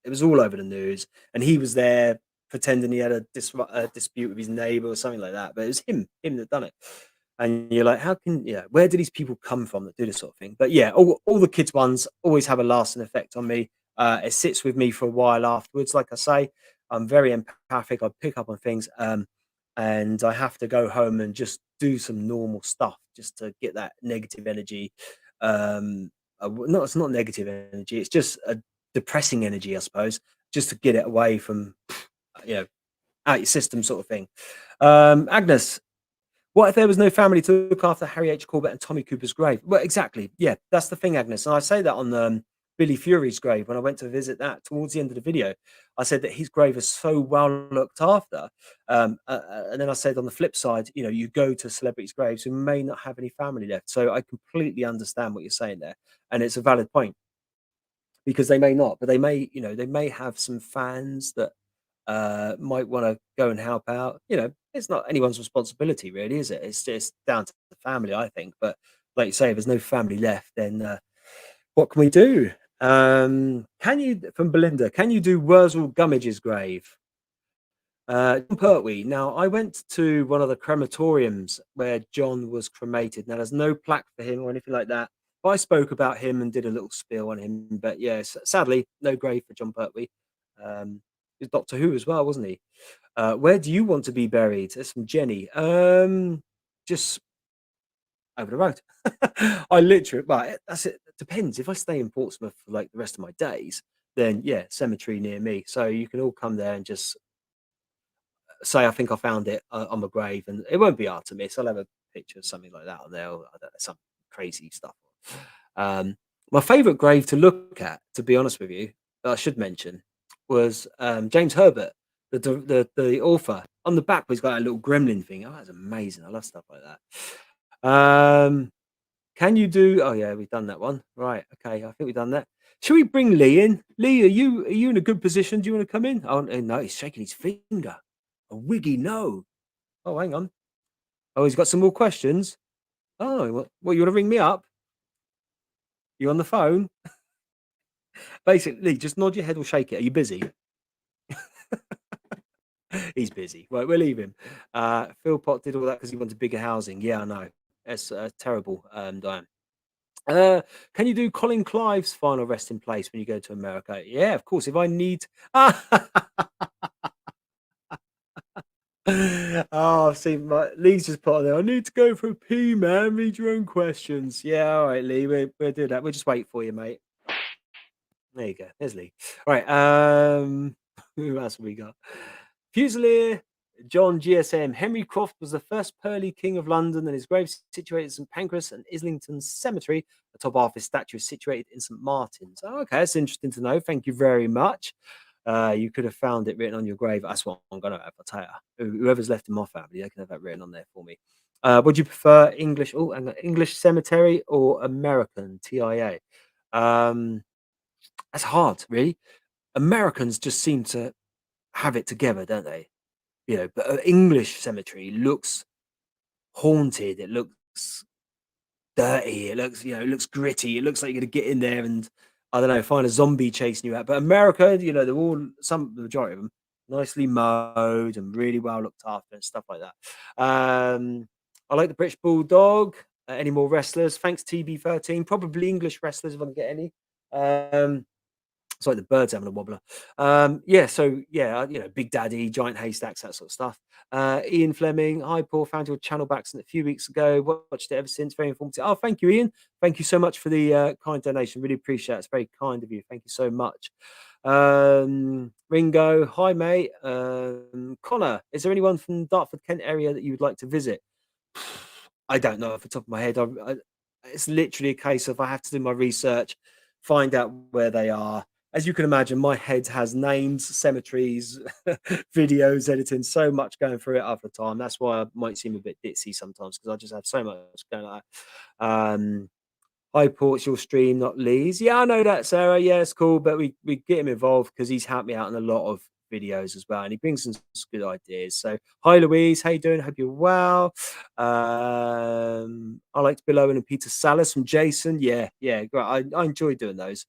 It was all over the news, and he was there pretending he had a dispute with his neighbor or something like that. But it was him that done it. And you're like, how can, where do these people come from that do this sort of thing? But yeah, all the kids ones always have a lasting effect on me. It sits with me for a while afterwards. Like I say, I'm very empathic. I pick up on things, and I have to go home and just do some normal stuff just to get that negative energy. No, it's not negative energy. It's just a depressing energy, I suppose, just to get it away from, out your system, sort of thing. Agnes, What if there was no family to look after Harry H. Corbett and Tommy Cooper's grave? Well, exactly. Yeah, that's the thing, Agnes. And I say that on Billy Fury's grave when I went to visit that towards the end of the video. I said that his grave is so well looked after. And then I said on the flip side, you know, you go to celebrities' graves who may not have any family left. So I completely understand what you're saying there. And it's a valid point because they may not, but they may, you know, they may have some fans that might want to go and help out. You know, it's not anyone's responsibility, really, is it? It's just down to the family, I think. But like you say, if there's no family left, then what can we do? Can you, from Belinda, can you do Wurzel Gummage's grave? John Pertwee. Now, I went to one of the crematoriums where John was cremated. Now, there's no plaque for him or anything like that. But I spoke about him and did a little spiel on him. But yes, sadly, no grave for John Pertwee. He was Doctor Who as well, wasn't he? Where do you want to be buried? That's from Jenny. Just over the road. I literally, well, that's it. It depends. If I stay in Portsmouth for like the rest of my days, then yeah, cemetery near me. So you can all come there and just say, I think I found it on my grave, and it won't be hard to miss. I'll have a picture of something like that on there, or I don't know, some crazy stuff. My favourite grave to look at, to be honest with you, I should mention, was James Herbert, the author. On the back, he's got a little gremlin thing. Oh, that's amazing. I love stuff like that. Can you do? Oh yeah, we've done that one. Right. Okay. I think we've done that. Should we bring Lee in? Lee, are you in a good position? Do you want to come in? Oh no, he's shaking his finger. A wiggy no. Oh, hang on. Oh, he's got some more questions. Oh, what you want to ring me up? You on the phone? Basically, just nod your head or shake it. Are you busy? He's busy. Right, we'll leave him. Phil Pot did all that because he wanted bigger housing. Yeah, I know. It's terrible, Diane. Can you do Colin Clive's final resting place when you go to America? Yeah, of course. If I need. Oh, I've seen Lee's just put on there. I need to go for a pee, man. Read your own questions. Yeah, all right, Lee. We'll do that. We'll just wait for you, mate. There you go. There's Lee. All right. Who else have we got? Fusilier, John GSM. Henry Croft was the first Pearly King of London, and his grave is situated in St Pancras and Islington Cemetery. The top half of his statue is situated in St Martin's. Oh, okay, that's interesting to know. Thank you very much. You could have found it written on your grave. That's what I'm going to have. I'll tell you. Whoever's left in my family, they can have that written on there for me. Would you prefer English? Oh, and English cemetery or American TIA? That's hard, really. Americans just seem to have it together, don't they? You know, but an English cemetery looks haunted. It looks dirty. It looks, you know, it looks gritty. It looks like you're gonna get in there and I don't know, find a zombie chasing you out. But America, you know, they're all the majority of them nicely mowed and really well looked after and stuff like that. I like the British Bulldog. Any more wrestlers? Thanks, TB13. Probably English wrestlers if I can get any. It's like the birds having a wobbler. Yeah, so yeah, you know, Big Daddy, Giant Haystacks, that sort of stuff. Ian Fleming, hi Paul, found your channel back a few weeks ago. Watched it ever since. Very informative. Oh, thank you, Ian. Thank you so much for the kind donation. Really appreciate it. It's very kind of you. Thank you so much. Ringo, hi mate. Connor, is there anyone from Dartford, Kent area that you would like to visit? I don't know off the top of my head. It's literally a case of I have to do my research, find out where they are. As you can imagine, my head has names, cemeteries, videos, editing, so much going through it all the time. That's why I might seem a bit ditzy sometimes because I just have so much going on. Hi, Paul, it's your stream, not Lee's. Yeah, I know that, Sarah. Yeah, it's cool, but we get him involved because he's helped me out in a lot of videos as well, and he brings some good ideas. So, hi, Louise. How you doing? Hope you're well. I liked Bill Owen and Peter Salas from Jason. Yeah, great. I enjoy doing those.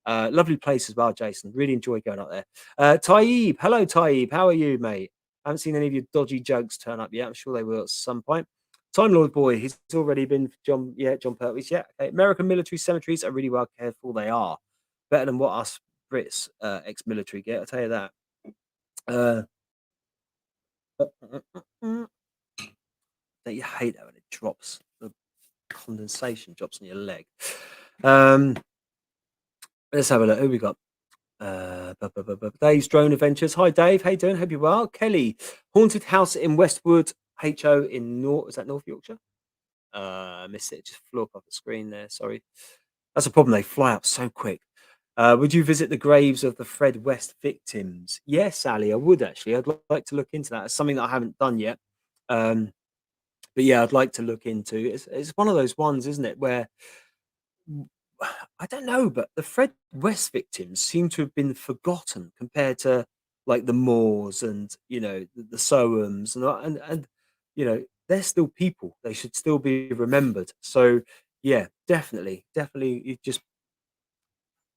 Lovely place as well, Jason. Really enjoy going up there. Taib, hello, Taib. How are you, mate? I haven't seen any of your dodgy jokes turn up yet. I'm sure they will at some point. Time Lord boy, he's already been John. Yeah, John Pertwee. Yeah, okay. American military cemeteries are really well cared for. They are better than what us Brits ex-military get. I'll tell you that. Don't you hate that when it drops? The condensation drops on your leg. Let's have a look. Who we got? Dave's Drone Adventures. Hi, Dave. How you doing? Hope you're well. Kelly, haunted house in Westwood HO in North. Is that North Yorkshire? I missed it. Just flew up off the screen there. Sorry. That's a problem. They fly up so quick. Would you visit the graves of the Fred West victims? Yes, Sally, I would actually. I'd like to look into that. It's something that I haven't done yet. Um, but yeah, I'd like to look into. It's one of those ones, isn't it, where w- I don't know, but the Fred West victims seem to have been forgotten compared to like the Moors and the Sohams and they're still people. They should still be remembered. So yeah, definitely, you just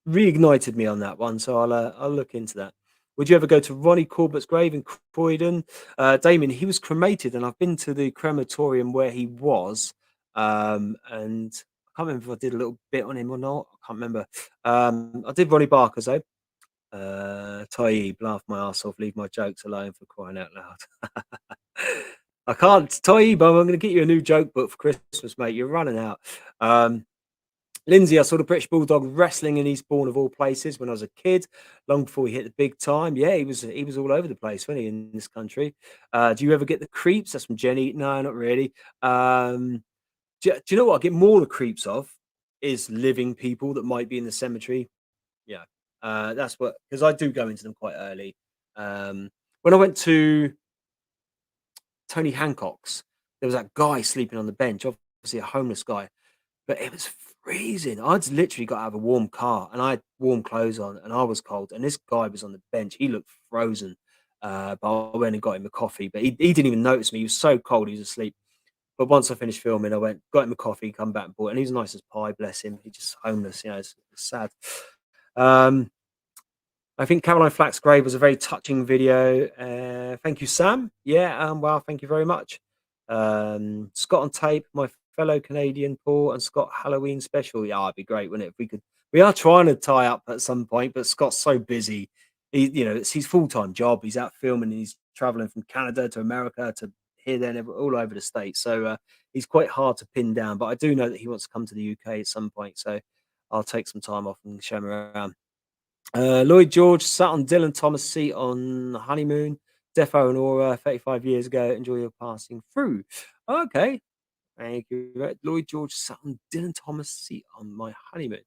reignited me on that one. So I'll look into that. Would you ever go to Ronnie Corbett's grave in Croydon? Damien, he was cremated, and I've been to the crematorium where he was. And I can't remember if I did a little bit on him or not. I can't remember. I did Ronnie Barker's though. Taib, laugh my ass off, leave my jokes alone for crying out loud. I can't, Taib, I'm going to get you a new joke book for Christmas, mate. You're running out. Lindsay, I saw the British Bulldog wrestling in Eastbourne of all places when I was a kid, long before he hit the big time. Yeah, he was all over the place, wasn't he, in this country? Do you ever get the creeps? That's from Jenny. No, not really. Do you know what I get more the creeps of is living people that might be in the cemetery. Yeah, that's what, because I do go into them quite early. When I went to Tony Hancock's, there was that guy sleeping on the bench, obviously a homeless guy. But it was freezing. I'd literally got out of a warm car and I had warm clothes on and I was cold. And this guy was on the bench. He looked frozen. But I went and got him a coffee. But he didn't even notice me. He was so cold, he was asleep. But once I finished filming, I went, got him a coffee, come back and bought it. And he was nice as pie, bless him. He's just homeless, it's sad. Um, I think Caroline Flack's grave was a very touching video. Thank you, Sam. Yeah, wow, thank you very much. Scott on tape, my fellow Canadian Paul and Scott Halloween special. Yeah, it'd be great, wouldn't it? If we could, we are trying to tie up at some point, but Scott's so busy. It's his full-time job. He's out filming. He's traveling from Canada to America to here, there, and all over the states. So he's quite hard to pin down. But I do know that he wants to come to the UK at some point. So I'll take some time off and show him around. Lloyd George sat on Dylan Thomas' seat on honeymoon. Defo and Aura 35 years ago. Enjoy your passing through. Okay. Thank you. Lloyd George sat on Dylan Thomas' seat on my honeymoon.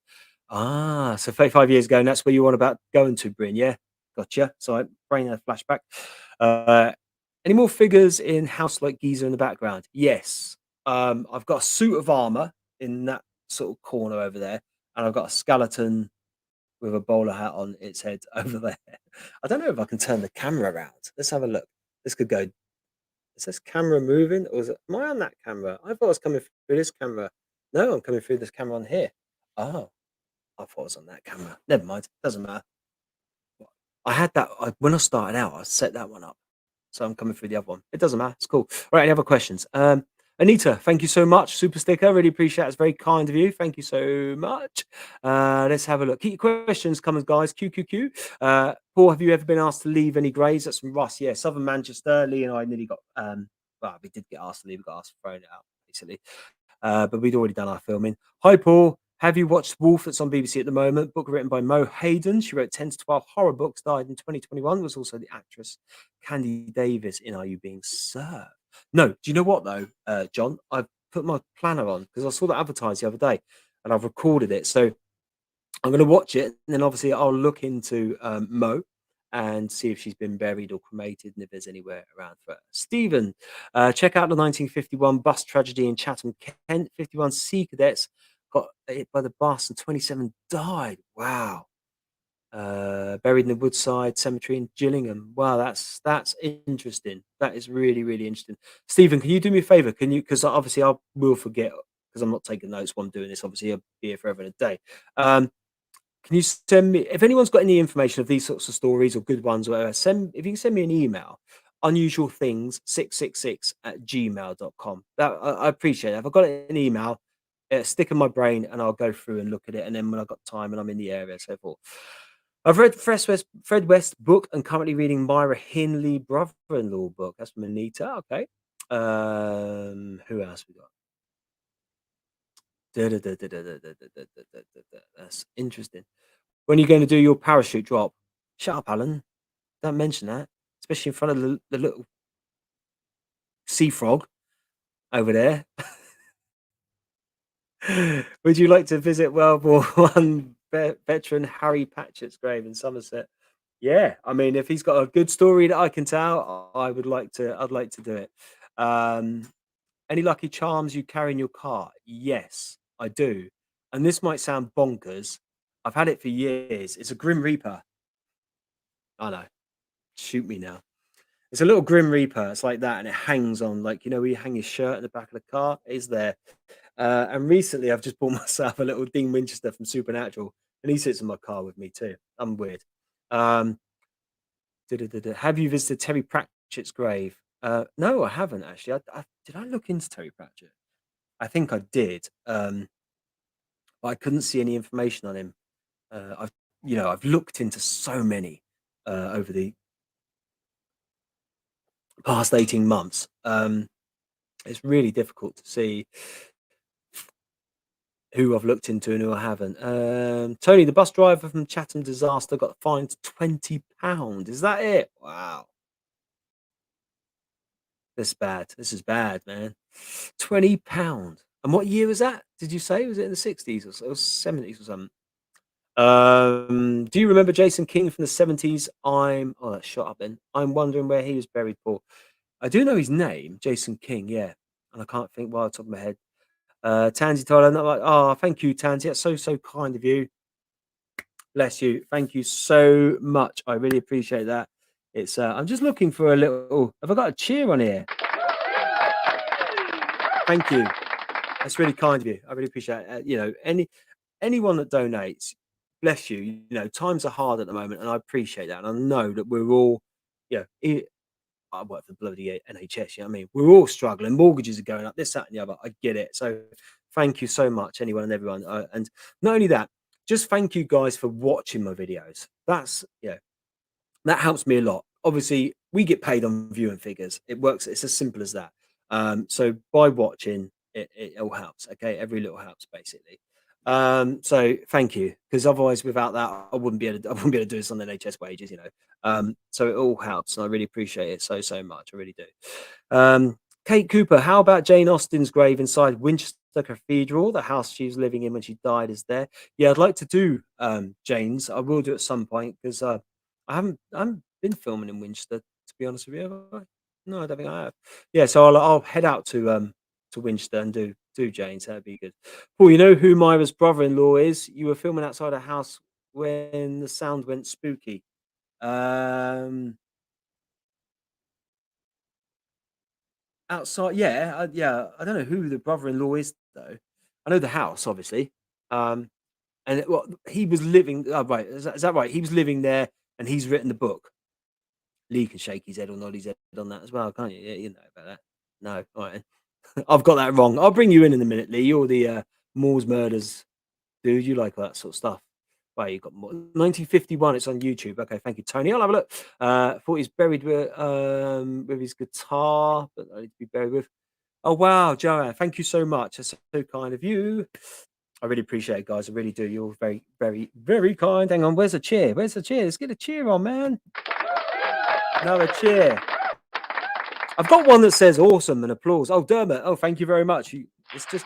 Ah, so 35 years ago, and that's where you want about going to, Bryn. Yeah. Gotcha. So I brain a flashback. Uh any more figures in House Like Geezer in the background? Yes. I've got a suit of armor in that sort of corner over there, and I've got a skeleton with a bowler hat on its head over there. I don't know if I can turn the camera around. Let's have a look. This could go. Is this camera moving, or is it? Am I on that camera? I thought I was coming through this camera. No, I'm coming through this camera on here. Oh, I thought I was on that camera. Never mind. Doesn't matter. I had that when I started out. I set that one up, so I'm coming through the other one. It doesn't matter. It's cool. All right. Any other questions? Anita, thank you so much. Super sticker. Really appreciate it. It's very kind of you. Thank you so much. Let's have a look. Keep your questions coming, guys. QQQ. Paul, have you ever been asked to leave any graves? That's from Russ. Yeah, Southern Manchester. Lee and I nearly got. Well, we did get asked to leave. We got asked to throw it out basically. But we'd already done our filming. Hi, Paul. Have you watched Wolf that's on BBC at the moment? Book written by Mo Hayden. She wrote 10 to 12 horror books, died in 2021, was also the actress Candy Davis in Are You Being Served? No, do you know what though, John? I've put my planner on because I saw that advertised the other day and I've recorded it. So I'm going to watch it and then obviously I'll look into Mo and see if she's been buried or cremated and if there's anywhere around for her. Stephen, check out the 1951 bus tragedy in Chatham, Kent. 51 sea cadets got hit by the bus and 27 died. Wow. Buried in the Woodside Cemetery in Gillingham. Wow, that's interesting. That is really, really interesting. Stephen, can you do me a favor? Can you, because obviously I will forget because I'm not taking notes while I'm doing this. Obviously, I'll be here forever and a day. Can you send me, if anyone's got any information of these sorts of stories or good ones or whatever, if you can send me an email, unusualthings666@gmail.com. That I appreciate it. If I've got an email, stick in my brain and I'll go through and look at it. And then when I've got time and I'm in the area, so forth. I've read Fred West book and currently reading Myra Hindley brother-in-law book. That's from Anita. Okay. Who else we got? That's interesting. When are you going to do your parachute drop? Shut up, Alan. Don't mention that, especially in front of the little sea frog over there. Would you like to visit World War One veteran Harry Patchett's grave in Somerset? Yeah, I mean, if he's got a good story that I can tell, I would like to. I'd like to do it. Um, any lucky charms you carry in your car? Yes, I do. And this might sound bonkers. I've had it for years. It's a Grim Reaper. I know. Shoot me now. It's a little Grim Reaper. It's like that, and it hangs on, like where you hang your shirt in the back of the car. It's there. And recently, I've just bought myself a little Dean Winchester from Supernatural, and he sits in my car with me too. I'm weird. Um, Have you visited Terry Pratchett's grave? No, I haven't actually. Did I look into Terry Pratchett? I think I did, but I couldn't see any information on him. I've I've looked into so many over the past 18 months. It's really difficult to see who I've looked into and who I haven't. Tony, the bus driver from Chatham disaster, got fined £20. Is that it? Wow, this is bad. This is bad, man. £20. And what year was that? Did you say was it in the 60s or 70s or something? Do you remember Jason King from the 70s? That's shut up then. I'm wondering where he was buried, Paul. I do know his name, Jason King, yeah. And I can't think why off the top of my head. Tansy Tyler, not like, oh, thank you, Tansy. That's so kind of you. Bless you. Thank you so much. I really appreciate that. It's I'm just looking for a little. Have I got a cheer on here? Thank you. That's really kind of you. I really appreciate it. Anyone that donates, bless you. Times are hard at the moment, and I appreciate that. And I know that we're all, I work for the bloody NHS. You know what I mean? We're all struggling. Mortgages are going up. This, that, and the other. I get it. So, thank you so much, anyone and everyone. And not only that, just thank you guys for watching my videos. That helps me a lot. Obviously, we get paid on viewing figures. It works. It's as simple as that. So by watching, it all helps. Okay, every little helps basically. So thank you, because otherwise, without that, I wouldn't be able to. I wouldn't be able to do this on NHS wages. So it all helps, and I really appreciate it so much. I really do. Kate Cooper, how about Jane Austen's grave inside Winchester Cathedral? The house she was living in when she died is there. Yeah, I'd like to do Jane's. I will do at some point because I haven't been filming in Winchester, to be honest with you. Have I? No, I don't think I have. Yeah, so I'll head out to Winchester and do Jane's. That'd be good. Paul, you know who Myra's brother-in-law is? You were filming outside a house when the sound went spooky. Um, Outside, yeah, yeah. I don't know who the brother-in-law is though. I know the house, obviously. Um, well, he was living. Oh, right, is that right? He was living there, and he's written the book. Lee can shake his head or nod his head on that as well, can't you? Yeah, you know about that. No, all right. I've got that wrong. I'll bring you in a minute, Lee. You're the Moors Murders dude. You like all that sort of stuff. Right, you got more. 1951. It's on YouTube. Okay, thank you, Tony. I'll have a look. Thought he's buried with his guitar, but I need to be buried with. Oh wow, Joanne, thank you so much. That's so kind of you. I really appreciate it, guys. I really do. You're very, very, very kind. Hang on, where's the chair? Where's the chair? Let's get a cheer on, man. Another cheer. I've got one that says awesome and applause. Oh, Dermot. Oh, thank you very much. It's just,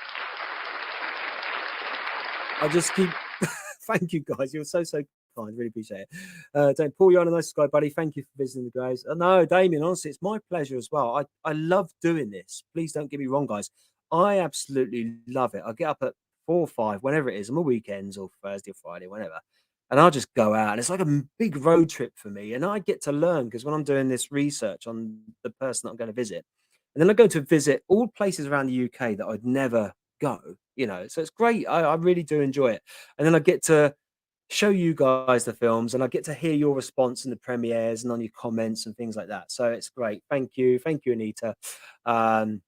I just keep, thank you guys. You're so kind. Really appreciate it. Don't Paul, you're on a nice guy, buddy. Thank you for visiting the guys. No, Damien, honestly, it's my pleasure as well. I love doing this. Please don't get me wrong, guys. I absolutely love it. I get up at 4 or 5, whenever it is, on my weekends or Thursday or Friday, whenever. And I'll just go out. And it's like a big road trip for me. And I get to learn because when I'm doing this research on the person that I'm going to visit, and then I go to visit all places around the UK that I'd never go. So it's great. I really do enjoy it. And then I get to show you guys the films and I get to hear your response in the premieres and on your comments and things like that. So it's great. Thank you. Thank you, Anita. Um,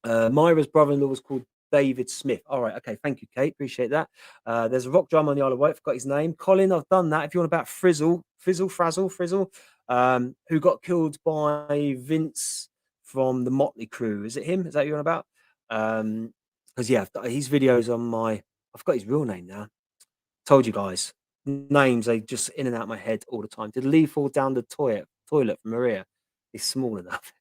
Myra's brother-in-law was called David Smith. All right. Okay. Thank you, Kate. Appreciate that. There's a rock drummer on the Isle of Wight. Forgot his name. Colin, I've done that. If you want about Frizzle, who got killed by Vince from the Motley Crue. Is it him? Is that you on about? Because yeah, his videos on my. I forgot his real name now. Told you guys. Names they just in and out of my head all the time. Did Lee fall down the toilet for Maria? He's small enough.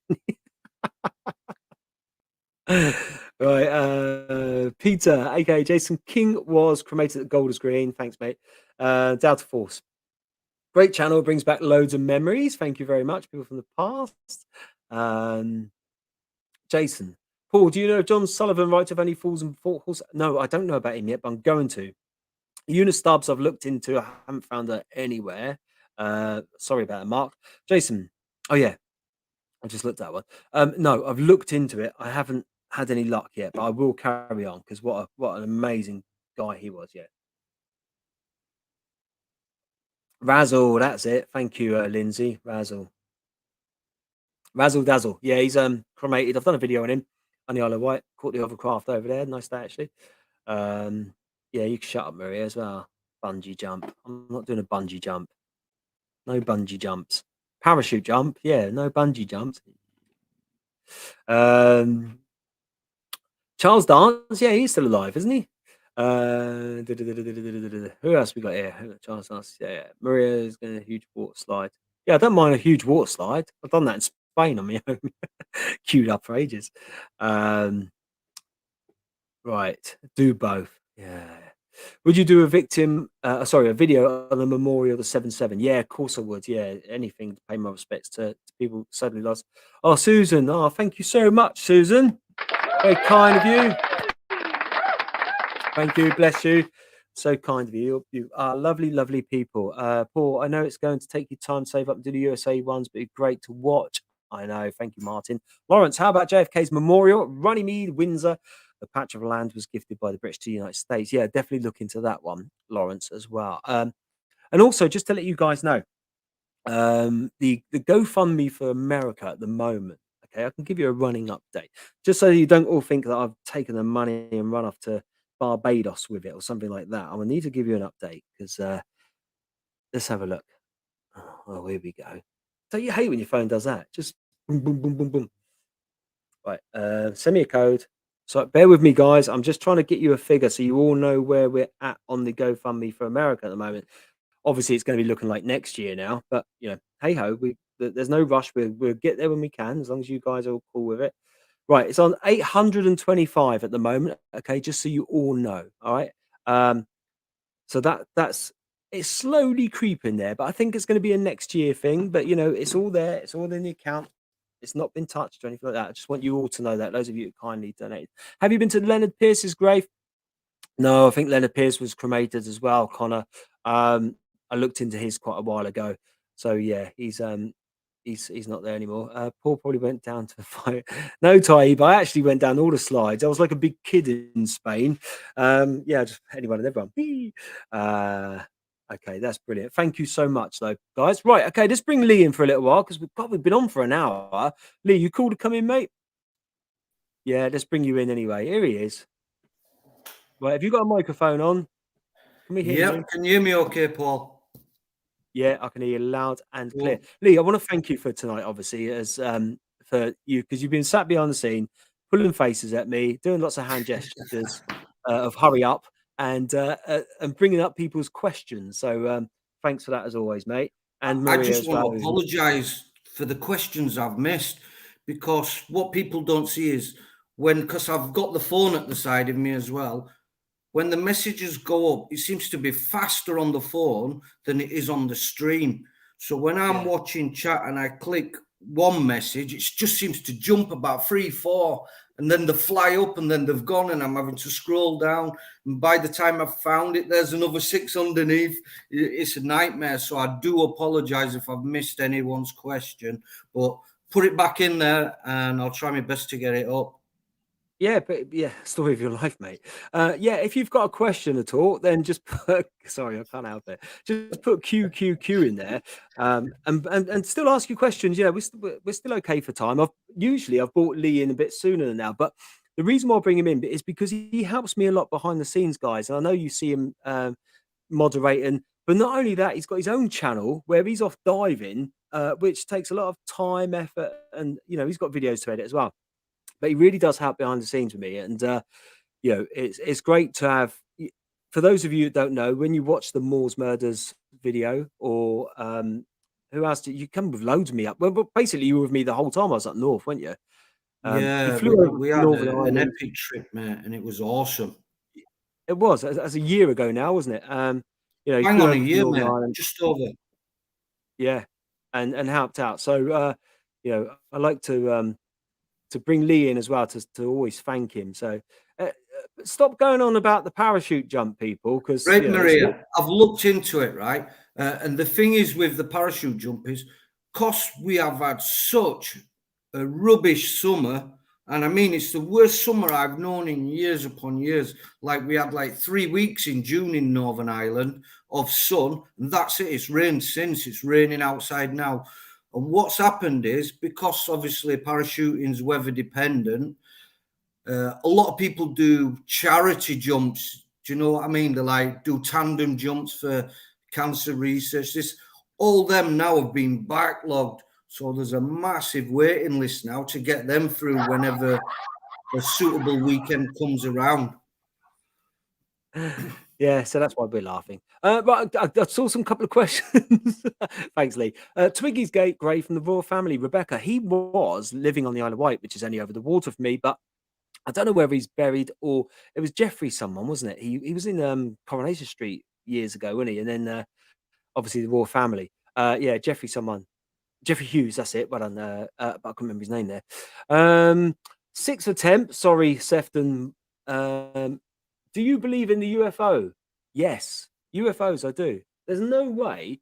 Right, Peter, aka Jason King, was cremated at Golders Green. Thanks, mate. Down to Force. Great channel, brings back loads of memories. Thank you very much, people from the past. Um, Jason, Paul, do you know if John Sullivan writes of any falls and footfalls? No, I don't know about him yet, but I'm going to. Eunice Stubbs, I've looked into. I haven't found her anywhere. Sorry about that, Mark. Jason, oh yeah, I just looked at that one. No, I've looked into it. I haven't had any luck yet, but I will carry on because what an amazing guy he was. Yeah, Razzle, that's it. Thank you, Lindsay. Razzle Dazzle. Yeah, he's cremated. I've done a video on him on the Isle of Wight. Caught the hovercraft over there. Nice day actually. Um, yeah, you can shut up, Maria, as well. Bungee jump. I'm not doing a bungee jump. No bungee jumps. Parachute jump. Yeah, no bungee jumps. Um, Charles Dance. Yeah, he's still alive, isn't he? Who else we got here? Charles Dance. Yeah, Maria's going a huge water slide. Yeah, I don't mind a huge water slide. I've done that in Spain on my own. Queued up for ages. Um, right, do both. Yeah. Would you do a a video on the memorial of the 7/7? Yeah, of course I would. Yeah, anything to pay my respects to people suddenly lost. Oh, Susan. Oh, thank you so much, Susan. Very kind of you. Thank you. Bless you. So kind of you. You are lovely, lovely people. Paul, I know it's going to take you time to save up and do the USA ones, but it's great to watch. I know. Thank you, Martin. Lawrence, how about JFK's memorial? Runnymede, Windsor. The patch of land was gifted by the British to the United States. Yeah, definitely look into that one, Lawrence, as well. And also, just to let you guys know, the GoFundMe for America at the moment. Okay, I can give you a running update, just so you don't all think that I've taken the money and run off to Barbados with it or something like that. I will need to give you an update because let's have a look. Oh, here we go. So you hate when your phone does that. Just boom, boom, boom, boom, boom. Right, send me a code. So bear with me, guys. I'm just trying to get you a figure so you all know where we're at on the GoFundMe for America at the moment. Obviously, it's going to be looking like next year now, but hey ho, there's no rush. We'll get there when we can, as long as you guys are all cool with it. Right, it's on 825 at the moment. Okay, just so you all know. All right. So that's it's slowly creeping there, but I think it's going to be a next year thing. But it's all there. It's all in the account. It's not been touched or anything like that. I just want you all to know that. Those of you who kindly donated. Have you been to Leonard Pierce's grave? No, I think Leonard Pierce was cremated as well, Connor. I looked into his quite a while ago. So yeah, he's not there anymore. Paul probably went down to the fight. No, Taib, I actually went down all the slides. I was like a big kid in Spain. Yeah, just anyone and everyone. Whee! Okay, that's brilliant. Thank you so much, though, guys. Right, okay, let's bring Lee in for a little while because we've been on for an hour. Lee, you cool to come in, mate? Yeah, let's bring you in anyway. Here he is. Right, have you got a microphone on? Can we hear you? Yep, can you hear me okay, Paul? Yeah, I can hear you loud and clear. Cool. Lee, I want to thank you for tonight, obviously, as for you because you've been sat behind the scene, pulling faces at me, doing lots of hand gestures of hurry up and bringing up people's questions. So thanks for that as always, mate, and I Maria just as want well. to apologise for the questions I've missed because what people don't see is because I've got the phone at the side of me as well, when the messages go up, it seems to be faster on the phone than it is on the stream. So when I'm Yeah. watching chat and I click one message, it just seems to jump about 3, 4, and then they fly up and then they've gone and I'm having to scroll down. And by the time I've found it, there's another 6 underneath. It's a nightmare. So I do apologize if I've missed anyone's question, but put it back in there and I'll try my best to get it up. Yeah, but yeah, story of your life, mate. Yeah, if you've got a question at all, then just put. Sorry, I can't help it. Just put QQQ in there, and still ask you questions. Yeah, we're still okay for time. I've brought Lee in a bit sooner than now, but the reason why I bring him in is because he helps me a lot behind the scenes, guys. And I know you see him moderating, but not only that, he's got his own channel where he's off diving, which takes a lot of time, effort, and he's got videos to edit as well, but he really does help behind the scenes with me. And it's great to have. For those of you who don't know, when you watch the Moors Murders video, or who else did you come with? Loads of me up. Well, but basically, you were with me the whole time I was up north, weren't you? He Yeah, flew over we from had Northern an Ireland. epic trip, mate, and it was awesome. It was that's a year ago now, wasn't it? He Hang flew on a over from year, Northern mate, Ireland, just over. yeah, and helped out. So I like to bring Lee in as well to always thank him. So stop going on about the parachute jump, people, because Right, it's not. Maria, I've looked into it, right? And the thing is with the parachute jump is, because we have had such a rubbish summer, and I mean, it's the worst summer I've known in years upon years. Like, we had like 3 weeks in June in Northern Ireland of sun, and that's it. It's rained since. It's raining outside now. And what's happened is, because obviously parachuting's weather dependent, a lot of people do charity jumps. Do you know what I mean? They like do tandem jumps for cancer research. This all them now have been backlogged. So there's a massive waiting list now to get them through whenever a suitable weekend comes around. Yeah, so that's why we're laughing. But I saw some couple of questions. Thanks, Lee. Twiggy's Gate Gray from the royal family. Rebecca, he was living on the Isle of Wight, which is only over the water for me, but I don't know whether he's buried or it was Jeffrey someone, wasn't it? He was in Coronation Street years ago, wasn't he? And then obviously the royal family. Yeah, Jeffrey someone. Jeffrey Hughes, that's it. Well done. But I can't remember his name there. Sixth attempt. Sorry, Sefton. Do you believe in the UFO? Yes, UFOs, I do. There's no way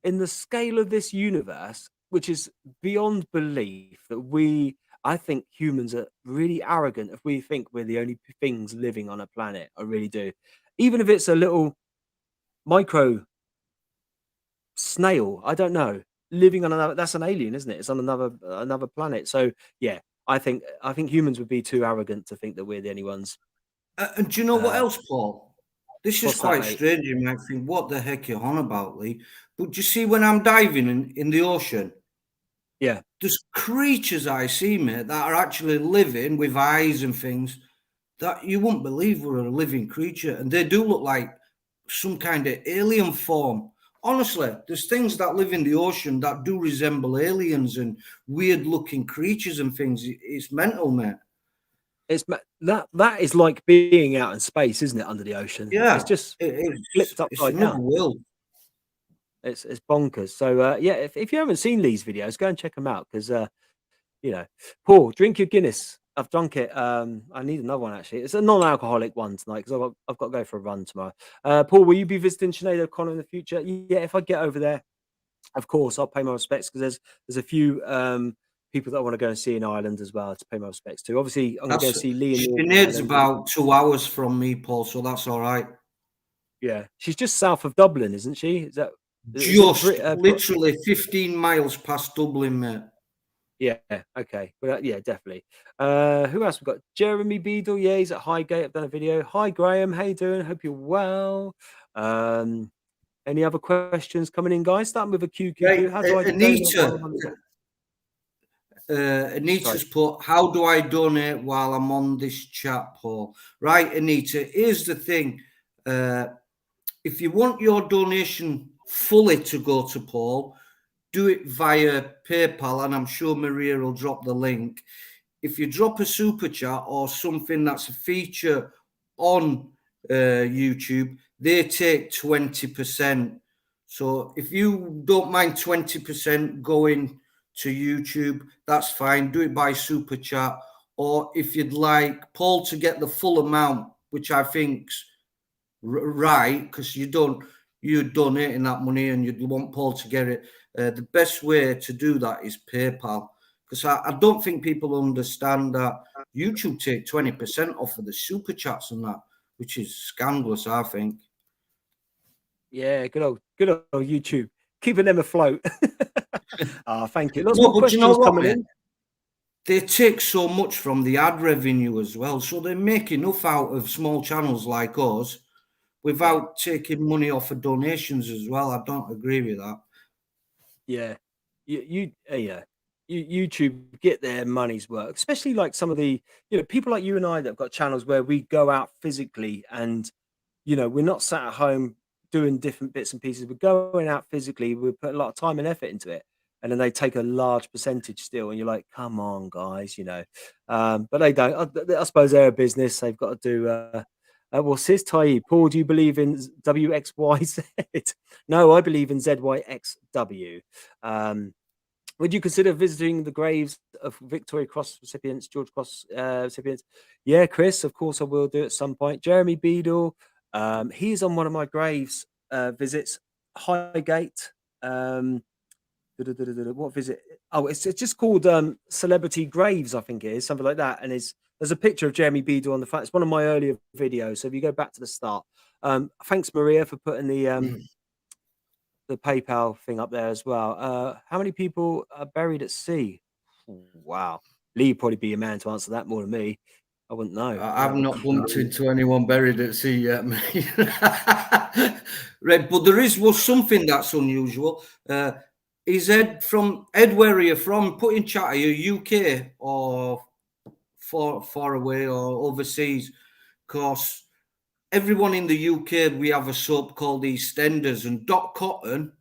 in the scale of this universe, which is beyond belief, that I think humans are really arrogant if we think we're the only things living on a planet. I really do. Even if it's a little micro snail, I don't know, living on another, that's an alien, isn't it? It's on another planet. So yeah, I think humans would be too arrogant to think that we're the only ones. And do you know what Uh, else, Paul? This is what's that, quite mate? strange. You might think, what the heck you're on about, Lee? But do you see when I'm diving in the ocean, Yeah. there's creatures I see, mate, that are actually living with eyes and things that you wouldn't believe were a living creature. And they do look like some kind of alien form. Honestly, there's things that live in the ocean that do resemble aliens and weird looking creatures and things. It's mental, mate. That is like being out in space, isn't it? Under the ocean, it's Yeah, just flipped it's upside another down. world. It's bonkers. So yeah, if you haven't seen Lee's videos, go and check them out because Paul, drink your Guinness. I've drunk it. I need another one actually. It's a non-alcoholic one tonight because I've got to go for a run tomorrow. Paul, will you be visiting Sinead O'Connor in the future? Yeah, if I get over there, of course I'll pay my respects because there's a few people that I want to go and see in Ireland as well to pay my respects to. Obviously, I'm going to go That's and see Lee in Northern Sinead's Ireland. about 2 hours from me, Paul, so that's all right. Yeah, she's just south of Dublin, isn't she? Is it Just literally 15 miles past Dublin, mate. Yeah, okay. Well, yeah, definitely. Who else we got? Jeremy Beadle, yeah, he's at Highgate. I've done a video. Hi, Graham. How you doing? Hope you're well. Any other questions coming in, guys? Starting with a Right, QQQ. How do I donate while I'm on? Anita's Sorry. put, how do I donate while I'm on this chat, Paul? Right, Anita, here's the thing. If you want your donation fully to go to Paul, do it via PayPal, and I'm sure Maria will drop the link. If you drop a super chat or something that's a feature on YouTube, they take 20%. So if you don't mind 20% going to YouTube, that's fine. Do it by super chat. Or if you'd like Paul to get the full amount, which I think's right, because you're donating that money and you'd want Paul to get it. The best way to do that is PayPal, because I don't think people understand that YouTube take 20% off of the super chats and that, which is scandalous, I think. Yeah, good old YouTube. Keeping them afloat. Thank you. Lots No, more but you know questions what, coming mate? in. They take so much from the ad revenue as well, so they make enough out of small channels like us without taking money off of donations as well. I don't agree with that. Yeah, yeah. YouTube get their money's worth, especially like some of the people like you and I that have got channels where we go out physically and we're not sat at home doing different bits and pieces. We're going out physically. We put a lot of time and effort into it. and then they take a large percentage still, and you're like, come on, guys, but they don't. I suppose they're a business; they've got to do. Well, says Tai, Paul, do you believe in WXYZ? No, I believe in ZYXW. Would you consider visiting the graves of Victoria Cross recipients, George Cross recipients? Yeah, Chris, of course I will do at some point. Jeremy Beadle, he's on one of my graves visits. Highgate. What visit? Oh, it's just called Celebrity Graves, I think it is, something like that. And there's a picture of Jeremy Beadle on the front. It's one of my earlier videos. So if you go back to the start, thanks Maria for putting the PayPal thing up there as well. How many people are buried at sea? Wow. Lee would probably be a man to answer that more than me. I wouldn't know. I've not bumped into anyone buried at sea yet, mate. Right, but was something that's unusual. Is Ed where are you from? Put in chat, are you UK or far away or overseas? Because everyone in the UK, we have a soap called EastEnders, and Dot Cotton,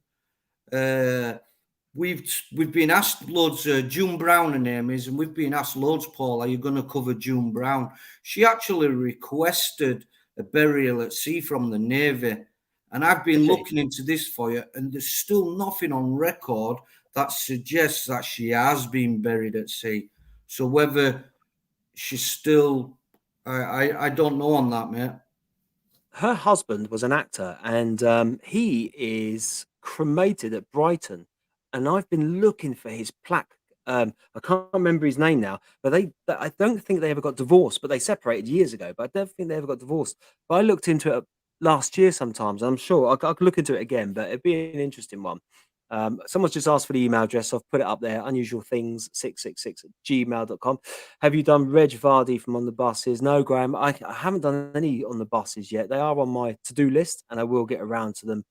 we've been asked loads. June Brown, her name is, and we've been asked loads. Paul, are you going to cover June Brown? She actually requested a burial at sea from the Navy, and I've been looking into this for you, and there's still nothing on record that suggests that she has been buried at sea. So whether she's still, I don't know on that, mate. Her husband was an actor, and he is cremated at Brighton. And I've been looking for his plaque. I can't remember his name now, but I don't think they ever got divorced, but they separated years ago. But I don't think they ever got divorced. But I looked into it last year sometimes. I'm sure I could look into it again, but it'd be an interesting one. Someone's just asked for the email address. So I've put it up there, unusualthings666@gmail.com. Have you done Reg Vardy from On the Buses? No, Graham, I haven't done any on the buses yet. They are on my to-do list, and I will get around to them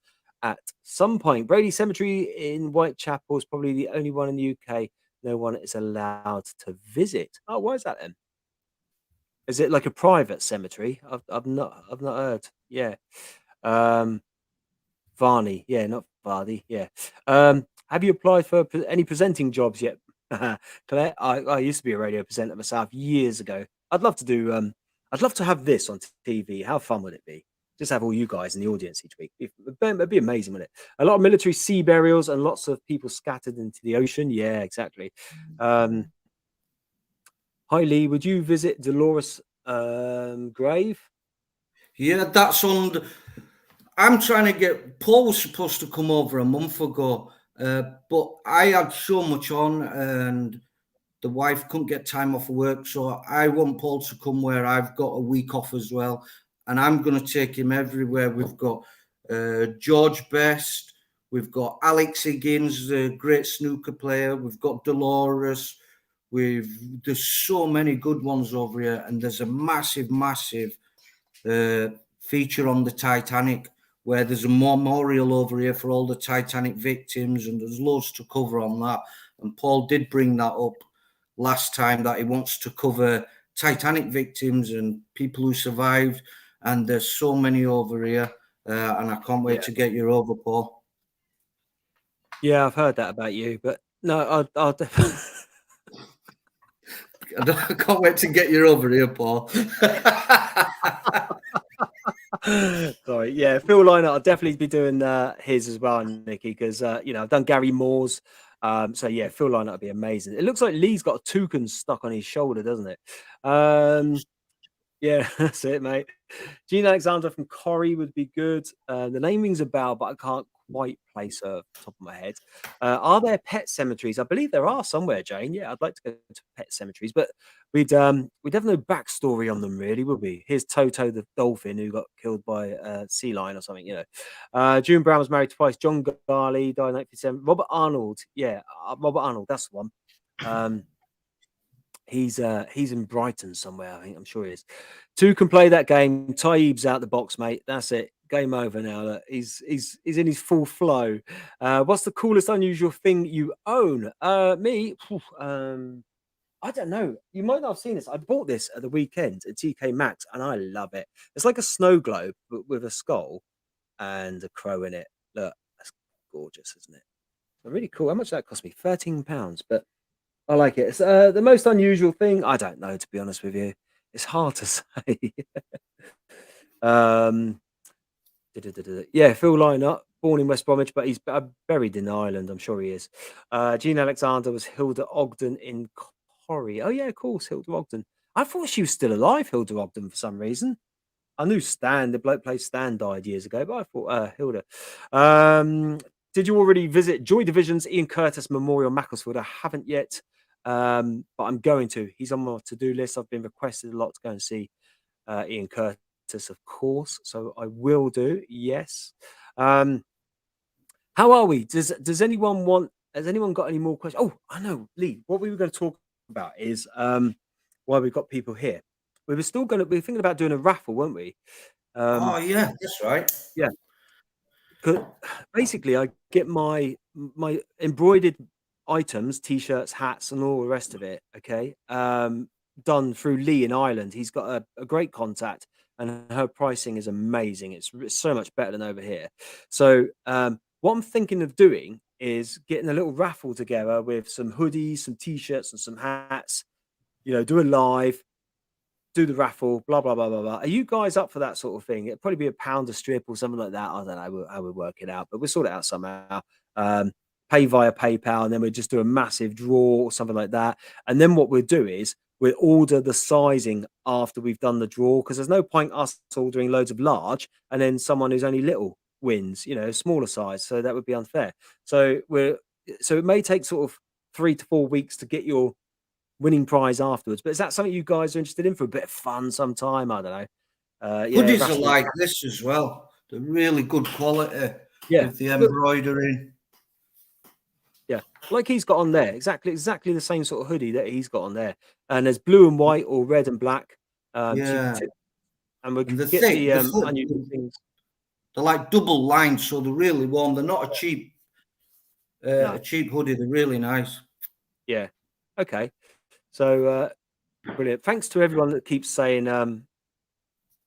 at some point. Brady Cemetery in Whitechapel is probably the only one in the UK no one is allowed to visit. Oh, why is that then? Is it like a private cemetery? I've not heard. Yeah. Varney, yeah, not Vardy, yeah. Have you applied for any presenting jobs yet, Claire? I used to be a radio presenter myself years ago. I'd love to do. I'd love to have this on TV. How fun would it be? Just have all you guys in the audience each week. It'd be amazing, wouldn't it? A lot of military sea burials and lots of people scattered into the ocean. Yeah, exactly. Hi Lee, would you visit Dolores grave? Yeah, that's on. I'm trying to get. Paul was supposed to come over a month ago, but I had so much on, and the wife couldn't get time off work, so I want Paul to come where I've got a week off as well, and I'm going to take him everywhere. We've got George Best, we've got Alex Higgins, the great snooker player, we've got Dolores, there's so many good ones over here, and there's a massive feature on the Titanic, where there's a memorial over here for all the Titanic victims, and there's loads to cover on that. And Paul did bring that up last time, that he wants to cover Titanic victims and people who survived, and there's so many over here, and I can't wait to get you over, Paul. Yeah, I've heard that about you, but no, I'll definitely. I can't wait to get you over here, Paul. Sorry, yeah, Phil Lynott, I'll definitely be doing his as well, Nikki, because I've done Gary Moore's. So yeah, Phil Lynott would be amazing. It looks like Lee's got a toucan stuck on his shoulder, doesn't it? Yeah, that's it, mate. Gene Alexander from Corrie would be good. The name rings a bell, but I can't quite place her off the top of my head. Are there pet cemeteries? I believe there are somewhere, Jane. Yeah, I'd like to go to pet cemeteries, but we'd have no backstory on them, really, would we? Here's Toto the dolphin who got killed by a sea lion or something, June Brown was married twice. John Garley died in 1987. Robert Arnold, yeah, Robert Arnold, that's the one. He's in Brighton somewhere, I think. I'm sure he is. Two can play that game. Taib's out the box, mate. That's it. Game over now. Look, he's in his full flow. What's the coolest unusual thing you own? Me. I don't know. You might not have seen this. I bought this at the weekend at TK Maxx, and I love it. It's like a snow globe, but with a skull and a crow in it. Look, that's gorgeous, isn't it? Really cool. How much did that cost me? £13, but I like it. It's the most unusual thing. I don't know, to be honest with you. It's hard to say. um, yeah, Phil Lynott, born in West Bromwich, but he's buried in Ireland. I'm sure he is. Jean Alexander was Hilda Ogden in Corrie. Oh yeah, of course, Hilda Ogden. I thought she was still alive, Hilda Ogden, for some reason. I knew Stan, the bloke plays Stan, died years ago, but I thought Hilda. Did you already visit Joy Division's Ian Curtis Memorial, Macclesfield? I haven't yet, but I'm going to. He's on my to-do list. I've been requested a lot to go and see Ian Curtis, of course, so I will do. Yes. How are we? Does anyone want? Has anyone got any more questions? Oh, I know, Lee. What we were going to talk about is why we've got people here. We were thinking about doing a raffle, weren't we? Oh yeah, that's right. Yeah. 'Cause basically, I get my embroidered items, t-shirts, hats, and all the rest of it. Okay, done through Lee in Ireland. He's got a great contact, and her pricing is amazing. It's so much better than over here. So, what I'm thinking of doing is getting a little raffle together with some hoodies, some t-shirts, and some hats. You know, do a live, do the raffle, blah blah blah blah blah. Are you guys up for that sort of thing? It'd probably be £1 a strip or something like that. I don't know how we work it out, but we'll sort it out somehow. Pay via PayPal, and then we'll just do a massive draw or something like that. And then what we'll do is we'll order the sizing after we've done the draw, because there's no point us ordering loads of large and then someone who's only little wins, you know, smaller size. So that would be unfair. So it may take sort of 3 to 4 weeks to get your winning prize afterwards. But is that something you guys are interested in for a bit of fun sometime? I don't know. Yeah, Hoodies are raffle. like this as well. They're really good quality Yeah, with the embroidery. yeah, like he's got on there, exactly the same sort of hoodie that he's got on there. And there's blue and white or red and black. So you can Yeah, and we and they're get thick. the unusual things. They're like double lined, so they're really warm. They're not No, a cheap hoodie. They're really nice. yeah, okay. So brilliant. Thanks to everyone that keeps saying